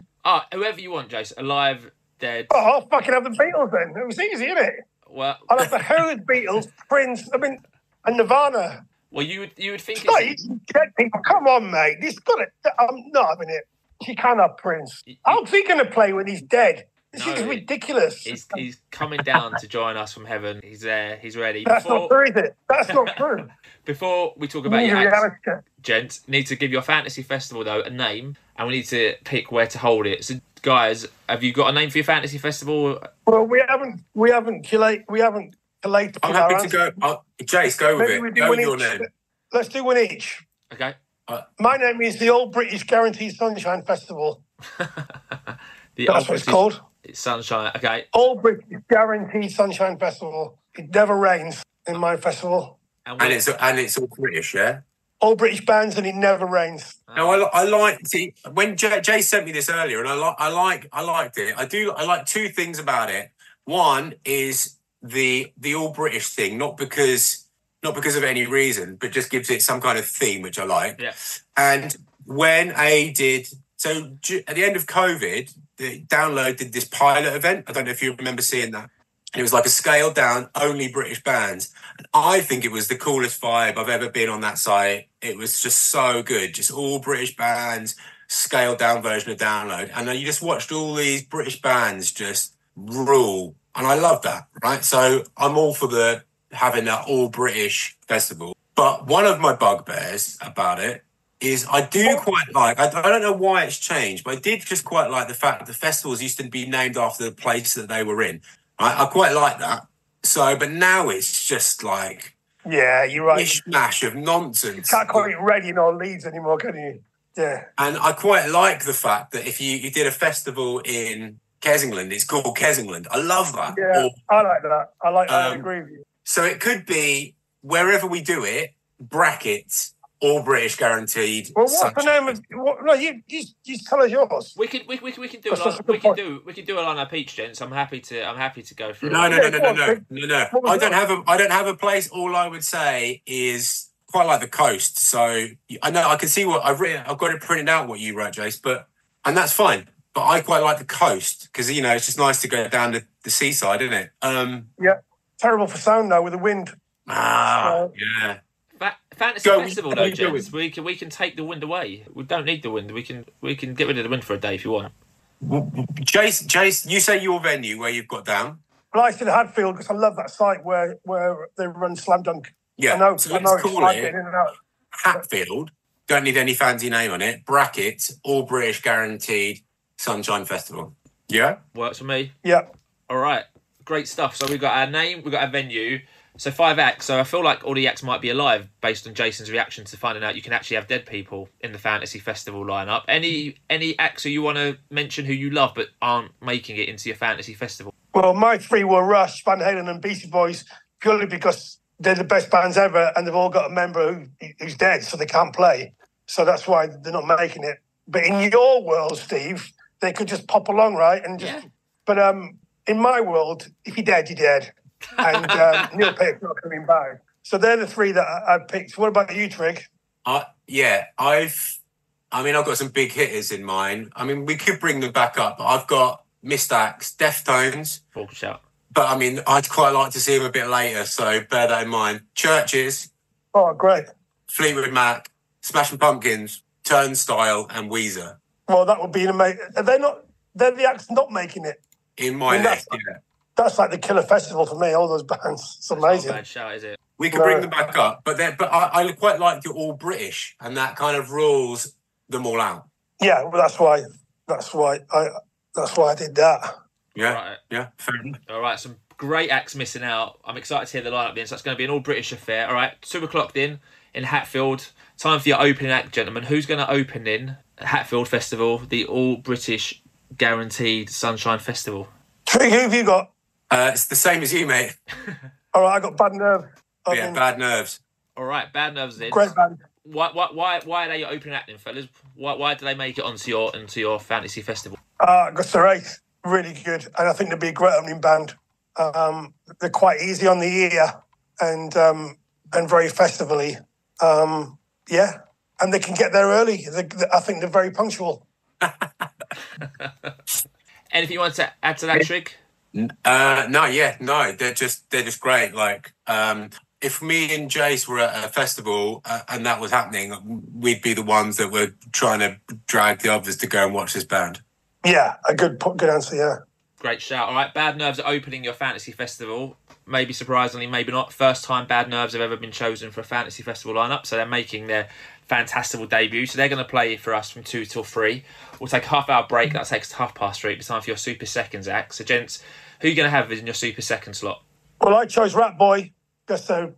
Whoever you want, Jace. Alive, dead. Oh, I'll fucking have the Beatles then. It was easy, isn't it? Well, I'll have the Who, Beatles, Prince, and Nirvana. Well, you would think it's dead people. Come on, mate. This got it. I'm not having it. She can't have Prince. How's he going to play when he's dead? This is ridiculous. He's coming down to join us from heaven. He's there. He's ready. That's not true, is it? That's not true. Before we talk about your acts, gents, need to give your fantasy festival though a name, and we need to pick where to hold it. So, guys, have you got a name for your fantasy festival? Well, we haven't collated. I'm happy to go. Jace, go with it. Go with your name. Let's do one each. Okay. My name is the All British Guaranteed Sunshine Festival. That's what it's called. It's Sunshine. Okay. All British Guaranteed Sunshine Festival. It never rains in my festival. And it's all British, yeah? All British bands, and it never rains. No, I like. See, when Jay sent me this earlier, and I liked it. I like 2 things about it. One is the all British thing, not because of any reason, but just gives it some kind of theme, which I like. Yeah. And when at the end of COVID, the Download did this pilot event. I don't know if you remember seeing that. And it was like a scaled down, only British bands. And I think it was the coolest vibe I've ever been on that site. It was just so good. Just all British bands, scaled down version of Download. And then you just watched all these British bands just rule. And I love that, right? So I'm all for having that all British festival. But one of my bugbears about it is I do quite like, I don't know why it's changed, but I did just quite like the fact that the festivals used to be named after the place that they were in. I quite like that. So, but now it's just like... Yeah, you're right. Mishmash of nonsense. You can't call it Reading or Leeds anymore, can you? Yeah. And I quite like the fact that if you did a festival in Kessingland, it's called Kessingland. I love that. Yeah, I like that. I agree with you. So it could be, wherever we do it, brackets, all British guaranteed. Well, what's the name of? No, you tell us yours. We can do it. We can do it on our peach, gents. I'm happy to go through. No. I don't have a place. All I would say is quite like the coast. So I know I can see what I've written. I've got it printed out what you wrote, Jace. And that's fine. But I quite like the coast because it's just nice to go down to the seaside, isn't it? Yeah. Terrible for sound though with the wind. Yeah. Fantasy festival though, gents. We can take the wind away. We don't need the wind. We can get rid of the wind for a day if you want. Jase, you say your venue where you've got down. Well, I said Hadfield because I love that site where they run Slam Dunk. Yeah, I know let's call it in and out. Hatfield. Don't need any fancy name on it. Brackets, all British guaranteed Sunshine Festival. Yeah? Works for me. Yeah. All right. Great stuff. So we've got our name, we've got our venue. So 5 acts. So I feel like all the acts might be alive based on Jason's reaction to finding out you can actually have dead people in the Fantasy Festival lineup. Any acts who you want to mention who you love but aren't making it into your Fantasy Festival? Well, my 3 were Rush, Van Halen and Beastie Boys purely because they're the best bands ever and they've all got a member who's dead so they can't play. So that's why they're not making it. But in your world, Steve, they could just pop along, right? And just, yeah. But in my world, if you're dead, you're dead. And Neil Peart's not coming back. So they're the 3 that I've picked. What about you, Trigg? Yeah, I've got some big hitters in mind. I mean, we could bring them back up, but I've got Missed Acts, Deftones. Full shout. But I mean, I'd quite like to see him a bit later, so bear that in mind. Churches. Oh, great. Fleetwood Mac, Smashing Pumpkins, Turnstile, and Weezer. Well, that would be amazing. They're the acts not making it. In my list, yeah. That's like the killer festival for me, all those bands. It's amazing. Not a bad shout, is it? We could bring them back up, but I quite like the all British, and that kind of rules them all out. Yeah, well, that's why I did that. Yeah, right. Yeah, fair enough. All right, some great acts missing out. I'm excited to hear the lineup then, so it's going to be an all-British affair. All right, 2 o'clock then in Hatfield. Time for your opening act, gentlemen. Who's going to open in Hatfield Festival, the all-British guaranteed Sunshine Festival? Trigg, who have you got? It's the same as you, mate. All right, I got Bad Nerves. Bad Nerves. All right, Bad Nerves then. Great band. Why are they your opening act then, fellas? Why do they make it onto your fantasy festival? Gus Race, really good, and I think they'd be a great opening band. They're quite easy on the ear and very festivally. Yeah, and they can get there early. I think they're very punctual. Anything you want to add to that, Trigg? No, they're just great. Like, if me and Jase were at a festival and that was happening, we'd be the ones that were trying to drag the others to go and watch this band. Yeah, a good answer. Yeah. Great shout. All right, Bad Nerves are opening your fantasy festival. Maybe surprisingly, maybe not. First time Bad Nerves have ever been chosen for a fantasy festival lineup, so they're making their Fantastival debut. So they're going to play for us from 2 till 3. We'll take a half-hour break. That takes us to 3:30. It's time for your Super Seconds act. So, gents, who are you going to have in your Super Second slot? Well, I chose Rat Boy. Just a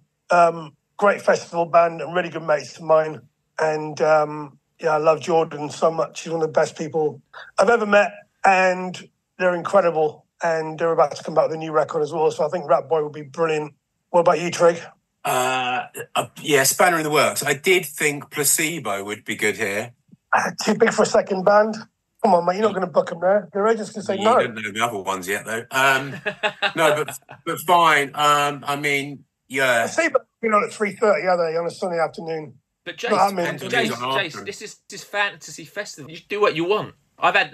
great festival band and really good mates of mine. And I love Jordan so much. He's one of the best people I've ever met, and they're incredible. And they're about to come back with a new record as well. So I think Rat Boy would be brilliant. What about you, Trigg? Spanner in the works. I did think Placebo would be good here. Too big for a second band. Come on, mate, you're not going to book them there. They're just going to say no. You don't know the other ones yet, though. No, but fine. I mean, yeah. Placebo's been on at 3:30, are they, on a Sunday afternoon? But Jase, this is fantasy festival. You do what you want. I've had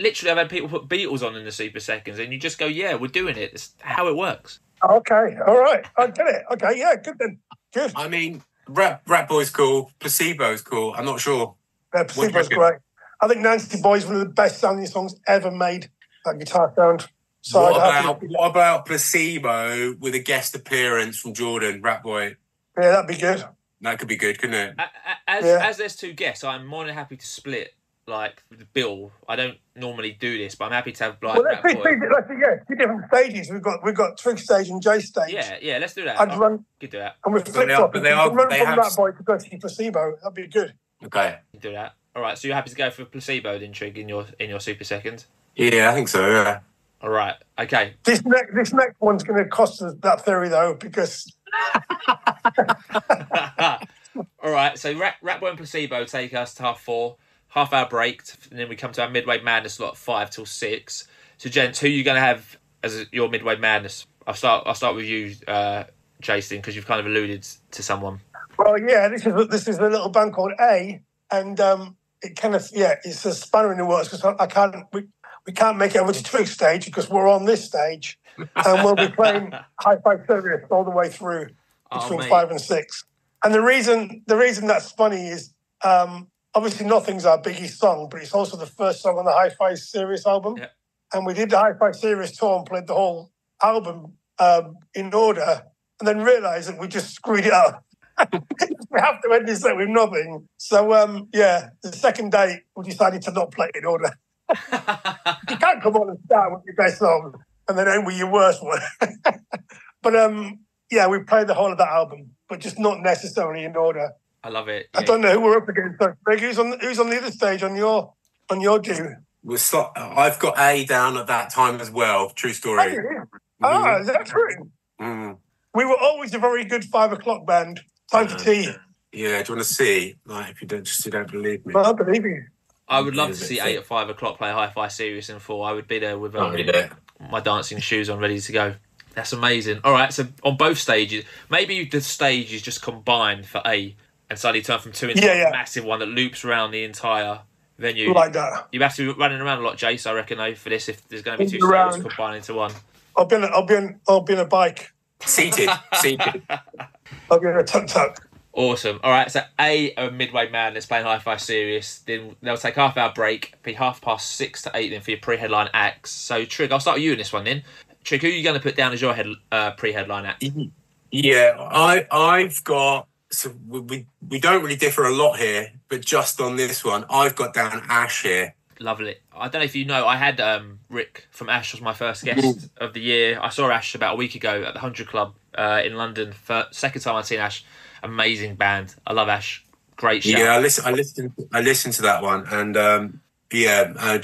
people put Beatles on in the Super Seconds, and you just go, yeah, we're doing it. It's how it works. Okay, all right, I get it. Okay, yeah, good then. Good. I mean, Rat Boy's cool. Placebo's cool. I'm not sure. Yeah, Placebo's great. I think Nancy Boy's one of the best sounding songs ever made. That guitar sound. So what about Placebo with a guest appearance from Jordan, Rat Boy? Yeah, that'd be good. That could be good, couldn't it? As there's 2 guests, I'm more than happy to split like the bill. I don't normally do this, but I'm happy to have like. Well, let's two different stages. We've got Trigg stage and Jase stage. Yeah, let's do that. I'd run. Could do that. And we're flip flop. But they have Rat Boy to go see Placebo. That'd be good. Okay. Do that. All right. So you're happy to go for Placebo then, Trigg, in your Super Second? Yeah, I think so. Yeah. All right. Okay. This next one's going to cost us that theory though, because. All right. So Rat Boy and Placebo take us to 4:30. Half-hour break, and then we come to our Midway Madness slot 5 till 6. So, gents, who are you going to have as your Midway Madness? I'll start with you, Jason, because you've kind of alluded to someone. Well, yeah, this is a little band called A, and it kind of it's a spanner in the works because we can't make it over to Trigg stage because we're on this stage, and we'll be playing Hi-Fi Service all the way through between 5 and 6. And the reason that's funny is. Obviously, Nothing's our biggest song, but it's also the first song on the Hi-Fi Serious album. Yeah. And we did the Hi-Fi Serious tour and played the whole album in order, and then realised that we just screwed it up. We have to end this set with Nothing. So, the second day, we decided to not play it in order. You can't come on and start with your best song and then end with your worst one. But, we played the whole of that album, but just not necessarily in order. I love it. Yeah. I don't know who we're up against. So, Greg, who's on the other stage on your due? I've got A down at that time as well. True story. Is that true? Mm. We were always a very good 5 o'clock band. Time for tea. Yeah, do you want to see? Like, if you don't believe me. Well, I believe you. I would love to see 8 at 5 o'clock play Hi-Fi Serious in 4. I would be there with my dancing shoes on, ready to go. That's amazing. All right, so on both stages, maybe the stage is just combined for A. And suddenly turn from 2 into a massive one that loops around the entire venue. Like that. You have to be running around a lot, Jase, I reckon, though, for this, if there's going to be 2 stages combined into one. I'll be on a bike. Seated. I'll be on a tuk-tuk. Awesome. All right, so a midway man that's playing Hi-Fi Serious. Then they'll take half-hour break, be 6:30 to 8 then for your pre-headline acts. So, Trigg, I'll start with you in this one then. Trigg, who are you going to put down as your pre-headline act? Yeah, I've got... So we don't really differ a lot here, but just on this one, I've got down Ash here. Lovely. I don't know if you know, I had Rick from Ash was my first guest of the year. I saw Ash about a week ago at the 100 Club in London. Second time I'd seen Ash. Amazing band. I love Ash. Great show. Yeah, I listened to that one, and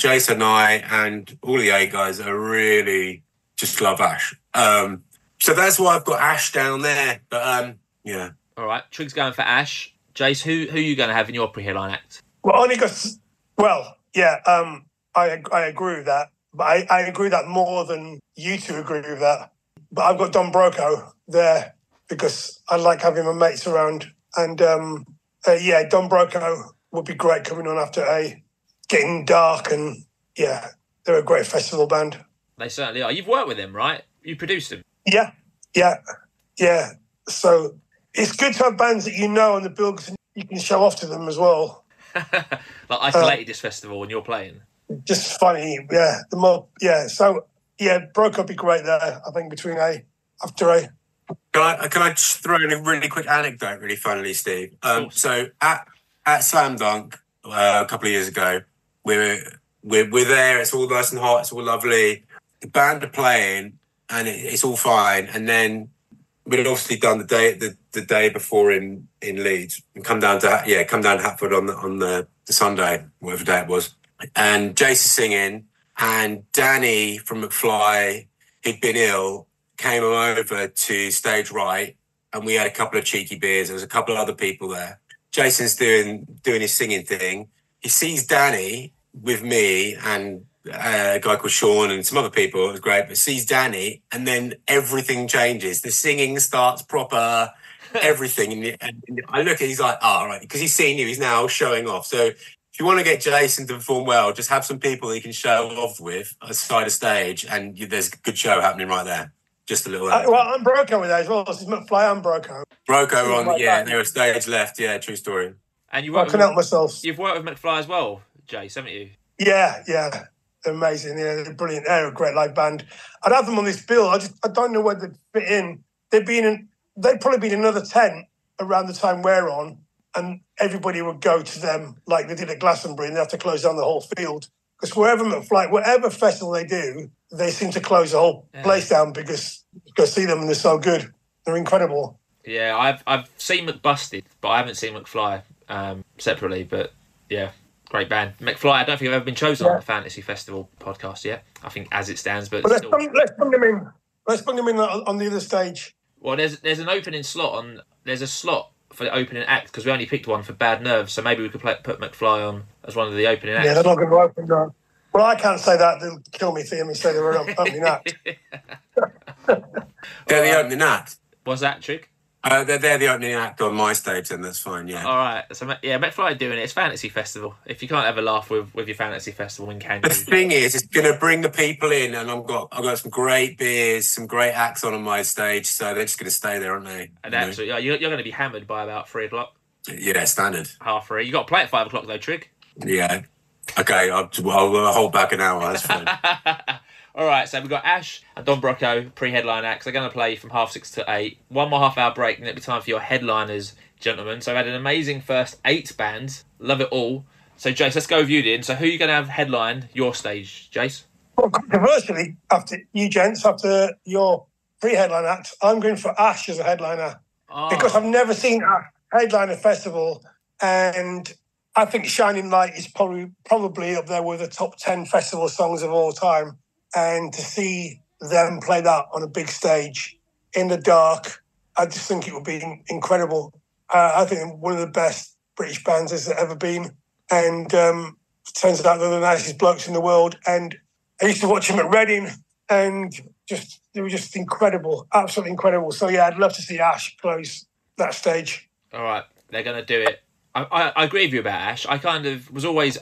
Jase and I and all the 8 guys are really just love Ash. So that's why I've got Ash down there. But yeah. All right, Trigg's going for Ash. Jase, who are you going to have in your pre-headline act? Well, only because, I agree with that. But I agree with that more than you two agree with that. But I've got Don Broco there because I like having my mates around. And, Don Broco would be great coming on after getting dark. And, yeah, they're a great festival band. They certainly are. You've worked with them, right? You produced them. Yeah. So it's good to have bands that you know on the bill because you can show off to them as well. Like I collated this festival and you're playing. Just funny, yeah. So Broke would be great there. I think between after A. Can I just throw in a really quick anecdote, really funnily, Steve? So at Slam Dunk a couple of years ago, we're there. It's all nice and hot. It's all lovely. The band are playing, and it's all fine. And then we'd obviously done the day before in Leeds, and come down to Hatford on the Sunday, whatever day it was. And Jase is singing, and Danny from McFly, he'd been ill, came over to stage right, and we had a couple of cheeky beers. There was a couple of other people there. Jason's doing his singing thing. He sees Danny with me and a guy called Sean and some other people. It was great, but sees Danny, and then everything changes. The singing starts proper, everything. And I look at, he's like, all right, because he's seen you, he's now showing off. So if you want to get Jason to perform well, just have some people he can show off with aside a stage, and there's a good show happening right there. Just a little. I'm Broco with that as well. This is McFly and Broco. Broco on, yeah, there was stage left. Yeah, true story. And I can help myself. You've worked with McFly as well, Jase, haven't you? Yeah. They're amazing. Yeah, they're brilliant. They're a great live band. I'd have them on this bill. I don't know where they'd fit in. They'd probably been another 10 around the time we're on, and everybody would go to them like they did at Glastonbury, and they have to close down the whole field. Because whatever festival they do, they seem to close the whole place down because you go see them and they're so good. They're incredible. Yeah, I've seen McBusted, but I haven't seen McFly separately. But yeah, great band. McFly, I don't think I've ever been chosen on the Fantasy Festival podcast yet. I think as it stands, but let's bring them in. Let's bring them in on the other stage. Well, there's an opening slot there's a slot for the opening act because we only picked one for Bad Nerves, so maybe we could put McFly on as one of the opening acts. Yeah, they're not going to open that. Well, I can't say that. They'll kill me for me say they were opening act. They're the opening act. What's that, Trigg? They're the opening act on my stage, then that's fine, yeah. All right. So, yeah, McFly are doing it. It's Fantasy Festival. If you can't have a laugh with your Fantasy Festival, when can you? The thing is, it's going to bring the people in, and I've got some great beers, some great acts on my stage, so they're just going to stay there, aren't they? And absolutely. You're going to be hammered by about 3 o'clock. Yeah, standard. 3:30. You got to play at 5 o'clock, though, Trigg. Yeah. Okay, I'll hold back an hour. That's fine. All right, so we've got Ash and Don Broco, pre-headline acts. They're going to play from 6:30 to 8. One more half-hour break, and it'll be time for your headliners, gentlemen. So I've had an amazing first 8 bands. Love it all. So, Jase, let's go with you then. So who are you going to have headline your stage, Jase? Well, controversially, after your pre-headline act, I'm going for Ash as a headliner. Because I've never seen Ash headline a festival, and I think Shining Light is probably up there with the top 10 festival songs of all time. And to see them play that on a big stage in the dark, I just think it would be incredible. I think one of the best British bands there's ever been. And turns out they're the nicest blokes in the world. And I used to watch them at Reading, and they were just incredible, absolutely incredible. So, yeah, I'd love to see Ash close that stage. All right, they're going to do it. I agree with you about Ash. I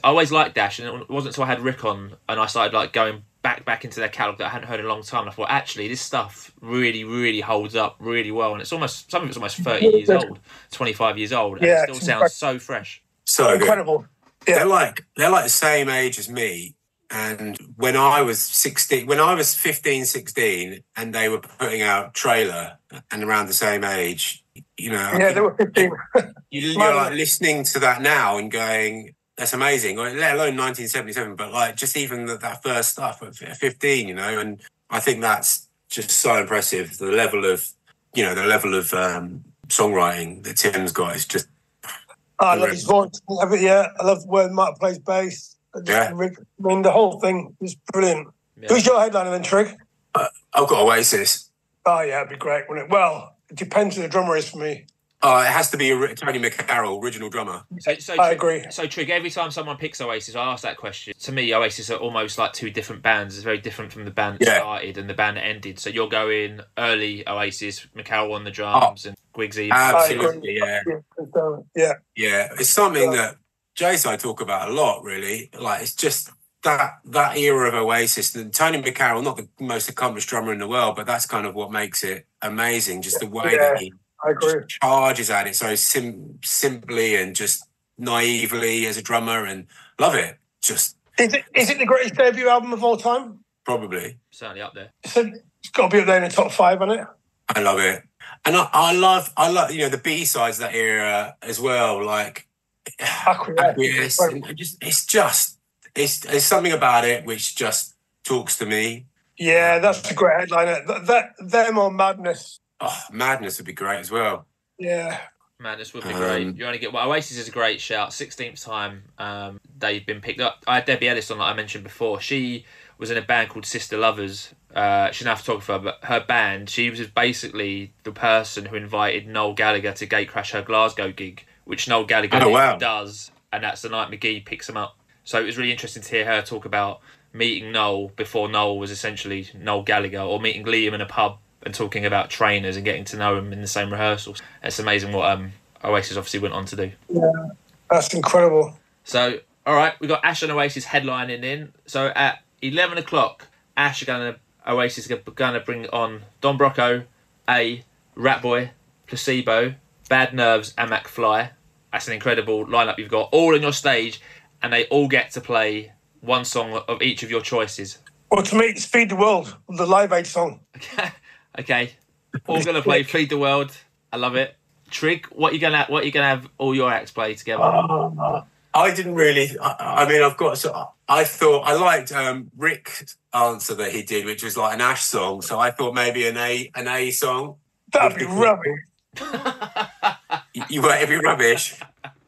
always liked Ash, and it wasn't until I had Rick on and I started like going back into their catalogue that I hadn't heard in a long time. And I thought, actually, this stuff really, really holds up really well. And it's almost, some of it's almost 30 years old, 25 years old. And it still sounds so fresh. So incredible. Yeah. They're like the same age as me. And when I was 15, 16, and they were putting out Trailer and around the same age, you know. Yeah, they were 15. You're like listening to that now and going, that's amazing. Let alone 1977, but like just even that first stuff at 15, you know. And I think that's just so impressive. The level of songwriting that Tim's got is just. I love his voice. I love where Mark plays bass. I mean, the whole thing is brilliant. Yeah. Who's your headliner then, Trigg? I've got Oasis. Oh, yeah, it'd be great, wouldn't it? Well, it depends who the drummer is for me. It has to be Tony McCarroll, original drummer. So I agree. So, Trigg, every time someone picks Oasis, I ask that question. To me, Oasis are almost like two different bands. It's very different from the band that started and the band that ended. So you're going early Oasis, McCarroll on the drums and Guigsy. Absolutely, yeah. Yeah. It's something that Jase I talk about a lot, really. Like, it's just that era of Oasis. And Tony McCarroll, not the most accomplished drummer in the world, but that's kind of what makes it amazing. Just the way that he charges at it so simply and just naively as a drummer, and love it. Just is it the greatest debut album of all time? Probably. Certainly up there. So it's got to be up there in the top 5, hasn't it? I love it. And I love the B-sides of that era as well, like Acquiesce. It's something about it which just talks to me. Yeah, that's a great headliner. Them or Madness. Oh, Madness would be great as well. Yeah. Madness would be great. You only get Oasis is a great shout. 16th time they've been picked up. I had Debbie Ellis on, like I mentioned before. She was in a band called Sister Lovers. She's an photographer, but her band, she was basically the person who invited Noel Gallagher to gatecrash her Glasgow gig, which Noel Gallagher does, and that's the night McGee picks him up. So it was really interesting to hear her talk about meeting Noel before Noel was essentially Noel Gallagher, or meeting Liam in a pub and talking about trainers and getting to know him in the same rehearsals. It's amazing what Oasis obviously went on to do. Yeah, that's incredible. So, all right, we've got Ash and Oasis headlining in. So at 11 o'clock, Oasis are going to bring on Don Brocco, Ratboy, Placebo, Bad Nerves and McFly. That's an incredible lineup you've got all on your stage, and they all get to play one song of each of your choices. Well, to me, it's Feed the World, the Live Aid song. Okay. All going to play Feed the World. I love it. Trigg, what are you gonna have all your acts play together? I didn't really. I mean, I've got. So I thought I liked Rick's answer that he did, which was like an Ash song. So I thought maybe an A song. That'd be rubbish. You want it to be rubbish?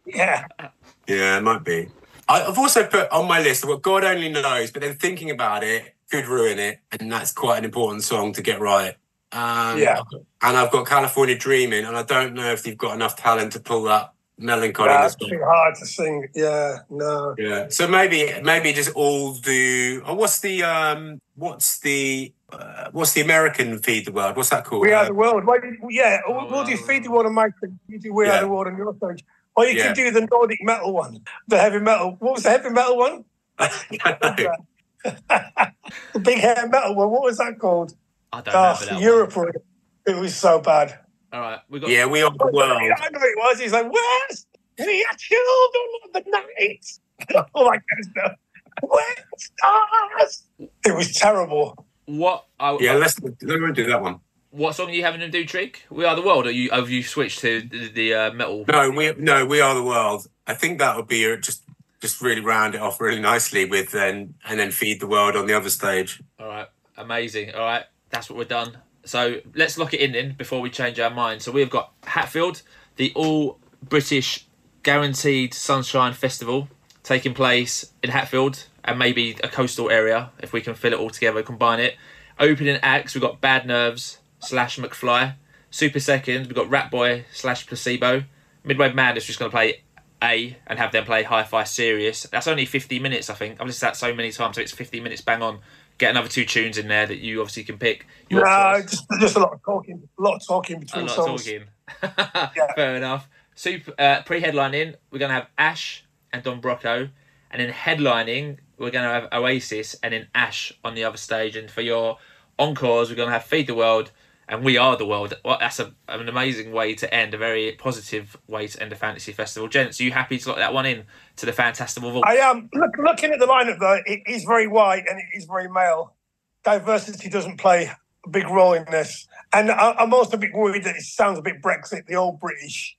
Yeah. Yeah, it might be. I've also put on my list what God Only Knows, but then thinking about it could ruin it, and that's quite an important song to get right. Yeah. And I've got California Dreaming, and I don't know if you've got enough talent to pull that melancholy. That's too hard to sing. Yeah, no. Yeah. So maybe just all do. Oh, what's the American Feed the World? What's that called? We Are the World. We'll do Feed the World on my stage. You do We Are the World on your stage. Or you can do the Nordic metal one, the heavy metal. What was the heavy metal one? The big hair metal one. What was that called? I don't remember that Europe. It was so bad. All right, We Are the World. I know it was. He's like, West, we are children of the night. All that kind of stuff. West stars. It was terrible. Let's do that one. What song are you having to do, Trigg? We Are the World, or have you switched to the metal? No, We Are the World. I think that would be just really round it off really nicely with and then Feed the World on the other stage. All right, amazing. All right, that's what we're done. So let's lock it in then before we change our mind. So we've got Hatfield, the all-British guaranteed Sunshine Festival, taking place in Hatfield and maybe a coastal area if we can fill it all together, combine it. Opening acts, we've got Bad Nerves / McFly. Super Seconds, we've got Ratboy / Placebo. Midway Madness, we're just going to play A and have them play Hi-Fi Serious. That's only 50 minutes, I think. I've listened to that so many times, so it's 50 minutes bang on. Get another 2 tunes in there that you obviously can pick. Just a lot of talking. A lot of talking between songs. Fair enough. Pre-headlining, we're going to have Ash and Don Brocco. And then headlining, we're going to have Oasis and then Ash on the other stage. And for your encores, we're going to have Feed the World and We Are the World. Well, that's an amazing way to end, a very positive way to end the Fantasy Festival. Gents, are you happy to lock that one in to the Fantastival Vault? I am. Looking at the lineup, though, it is very white and it is very male. Diversity doesn't play a big role in this. And I'm also a bit worried that it sounds a bit Brexit, the old British.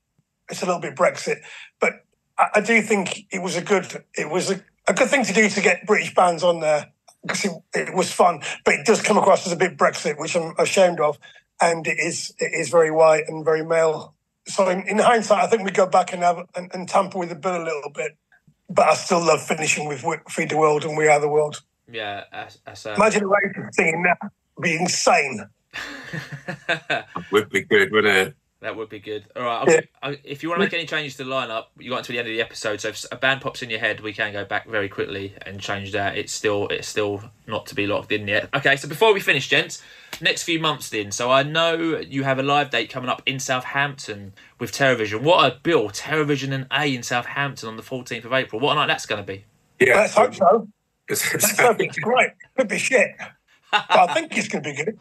It's a little bit Brexit. But I do think it was a good thing to do to get British bands on there, because it was fun. But it does come across as a bit Brexit, which I'm ashamed of. And it is very white and very male. So in hindsight, I think we go back and tamper with the bill a little bit. But I still love finishing with Feed the World and We Are the World. Yeah. Imagine a way of singing that. It'd be insane. Would be good, wouldn't it? That would be good. All right. If you want to make any changes to the lineup, you got until the end of the episode. So if a band pops in your head, we can go back very quickly and change that. It's still not to be locked in yet. Okay. So before we finish, gents, next few months then. So I know you have a live date coming up in Southampton with TerrorVision. What a bill! TerrorVision and A in Southampton on the 14th of April. What a night that's going to be. Yeah, let's hope so. Let's hope it's great. Could be shit, but I think it's going to be good.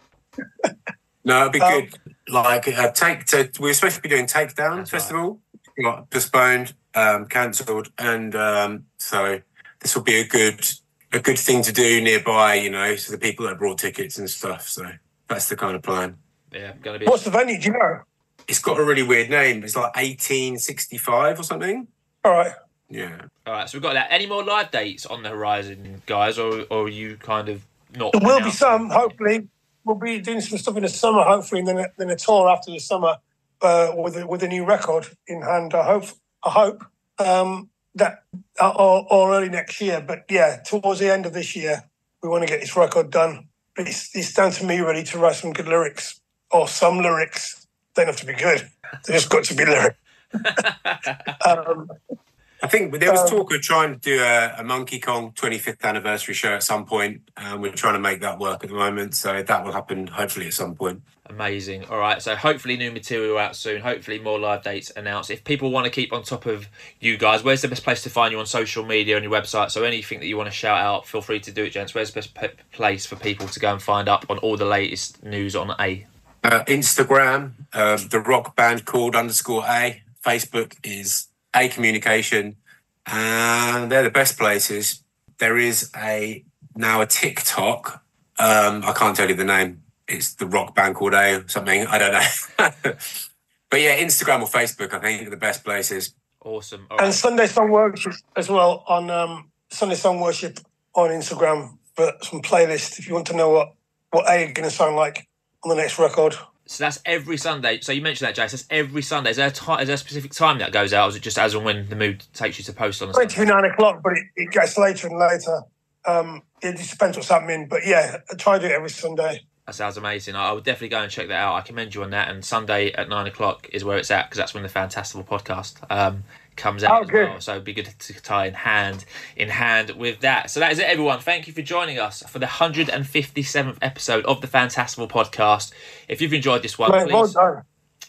No, it'd be good. Like we were supposed to be doing Takedown Festival, got postponed, cancelled, and so this will be a good thing to do nearby, to the people that brought tickets and stuff. So that's the kind of plan. Yeah, gonna be. What's the venue? Do you know? It's got a really weird name. It's like 1865 or something. All right. Yeah. All right. So we've got that. Any more live dates on the horizon, guys, or are you kind of not? There will be some, hopefully. We'll be doing some stuff in the summer, hopefully, and then a tour after the summer with a new record in hand. I hope that or early next year. But yeah, towards the end of this year, we want to get this record done. But it's down to me really to write some good lyrics, or some lyrics. They don't have to be good. They just got to be lyrics. I think there was talk of trying to do a Monkey Kong 25th anniversary show at some point. We're trying to make that work at the moment, so that will happen hopefully at some point. Amazing. All right, so hopefully new material out soon, hopefully more live dates announced. If people want to keep on top of you guys, where's the best place to find you on social media and your website? So anything that you want to shout out, feel free to do it, gents. Where's the best place for people to go and find up on all the latest news on A? Instagram, the rock band called _A. Facebook is A Communication, and they're the best places. There is now a TikTok. I can't tell you the name. It's the rock band called A or something. I don't know. But yeah, Instagram or Facebook, I think, are the best places. Awesome. All right. And Sunday Song Worship as well on Sunday Song Worship on Instagram for some playlists if you want to know what A are going to sound like on the next record. So that's every Sunday. So you mentioned that, Jase. That's every Sunday. Is there a specific time that goes out, or is it just as and when the mood takes you to post on the Sunday? It's 9 o'clock, but it gets later and later. It just depends what's happening. But yeah, I try to do it every Sunday. That sounds amazing. I would definitely go and check that out. I commend you on that. And Sunday at 9 o'clock is where it's at, because that's when the Fantastival podcast comes out as well. So it'd be good to tie in hand with that. So that is it, everyone. Thank you for joining us for the 157th episode of the Fantastival Podcast. If you've enjoyed this one, please... Well done.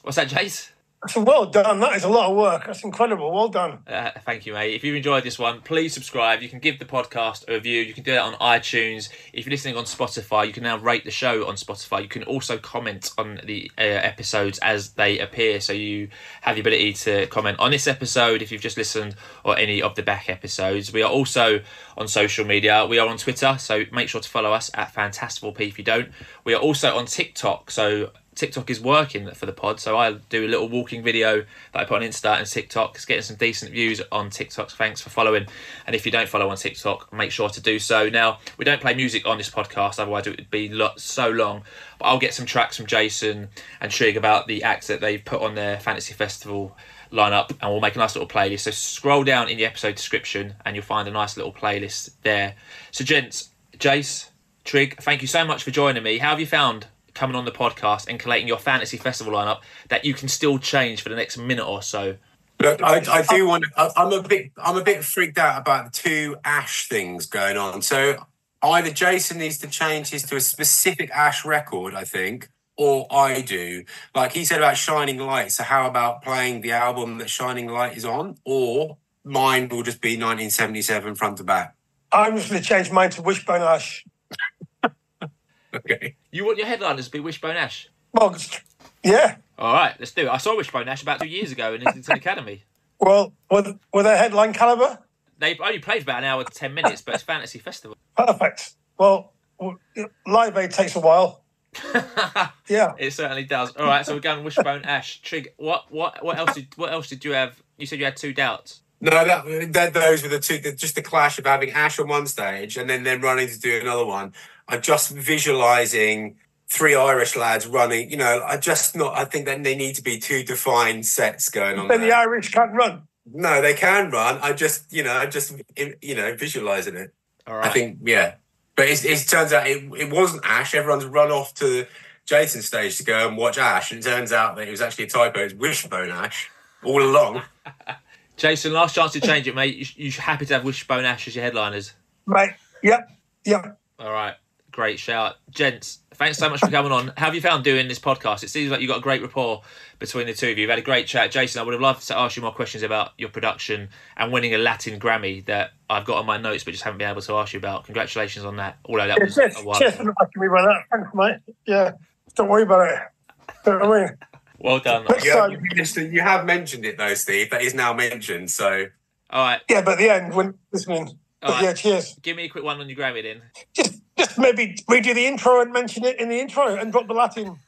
What's that, Jase? So well done. That is a lot of work. That's incredible. Well done. Thank you, mate. If you've enjoyed this one, please subscribe. You can give the podcast a review. You can do that on iTunes. If you're listening on Spotify, you can now rate the show on Spotify. You can also comment on the episodes as they appear. So you have the ability to comment on this episode if you've just listened, or any of the back episodes. We are also on social media. We are on Twitter, so make sure to follow us at FantastivalP if you don't. We are also on TikTok, so TikTok is working for the pod, so I do a little walking video that I put on Insta and TikTok. It's getting some decent views on TikTok, so thanks for following. And if you don't follow on TikTok, make sure to do so. Now, we don't play music on this podcast, otherwise it would be so long. But I'll get some tracks from Jason and Trigg about the acts that they've put on their Fantasy Festival lineup, and we'll make a nice little playlist. So scroll down in the episode description and you'll find a nice little playlist there. So gents, Jase, Trigg, thank you so much for joining me. How have you found coming on the podcast and collating your Fantasy Festival lineup that you can still change for the next minute or so? Look, I do want to. I'm a bit freaked out about the two Ash things going on. So either Jason needs to change his to a specific Ash record, I think, or I do. Like he said about Shining Light. So how about playing the album that Shining Light is on, or mine will just be 1977 front to back. I'm just going to change mine to Wishbone Ash. Okay. You want your headliners to be Wishbone Ash? Well, yeah. All right, let's do it. I saw Wishbone Ash about 2 years ago in Islington Academy. Well, were they headline caliber? They only played for about an hour and 10 minutes, but it's Fantasy Festival. Perfect. Well, Live Aid takes a while. Yeah, it certainly does. All right, so we're going Wishbone Ash. Trigg, what else did you have? You said you had 2 doubts. No, those were the two. Just the clash of having Ash on one stage and then running to do another one. I'm just visualising 3 Irish lads running. You know, I think that they need to be 2 defined sets going on. Then the Irish can't run. No, they can run. I just visualising it. All right. I think, yeah. But it turns out it wasn't Ash. Everyone's run off to Jason's stage to go and watch Ash, and it turns out that it was actually a typo. It was Wishbone Ash all along. Jason, last chance to change it, mate. You happy to have Wishbone Ash as your headliners? Mate, yep. All right, great shout. Gents, thanks so much for coming on. How have you found doing this podcast? It seems like you've got a great rapport between the two of you. You've had a great chat. Jason, I would have loved to ask you more questions about your production and winning a Latin Grammy that I've got on my notes but just haven't been able to ask you about. Congratulations on that. Although that was a while Cheers for not asking me about that. Thanks, mate. Yeah, don't worry about it. You know what I mean? Well done. You have mentioned it though, Steve. That is now mentioned. So, all right. Yeah, but at the end, when listening. But yeah, cheers. Give me a quick one on your Grammy then. Just maybe redo the intro and mention it in the intro and drop the Latin.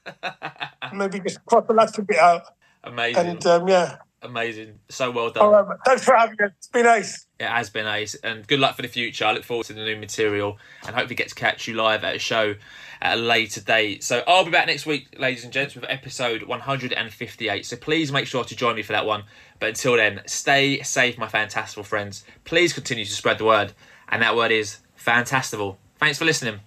Maybe just cross the Latin bit out. Amazing. And yeah. Amazing. So well done. All right, thanks for having me. It's been ace. It has been ace. And good luck for the future. I look forward to the new material and hopefully get to catch you live at a show at a later date. So I'll be back next week, ladies and gents, with episode 158. So please make sure to join me for that one. But until then, stay safe, my Fantastival friends. Please continue to spread the word. And that word is Fantastival. Thanks for listening.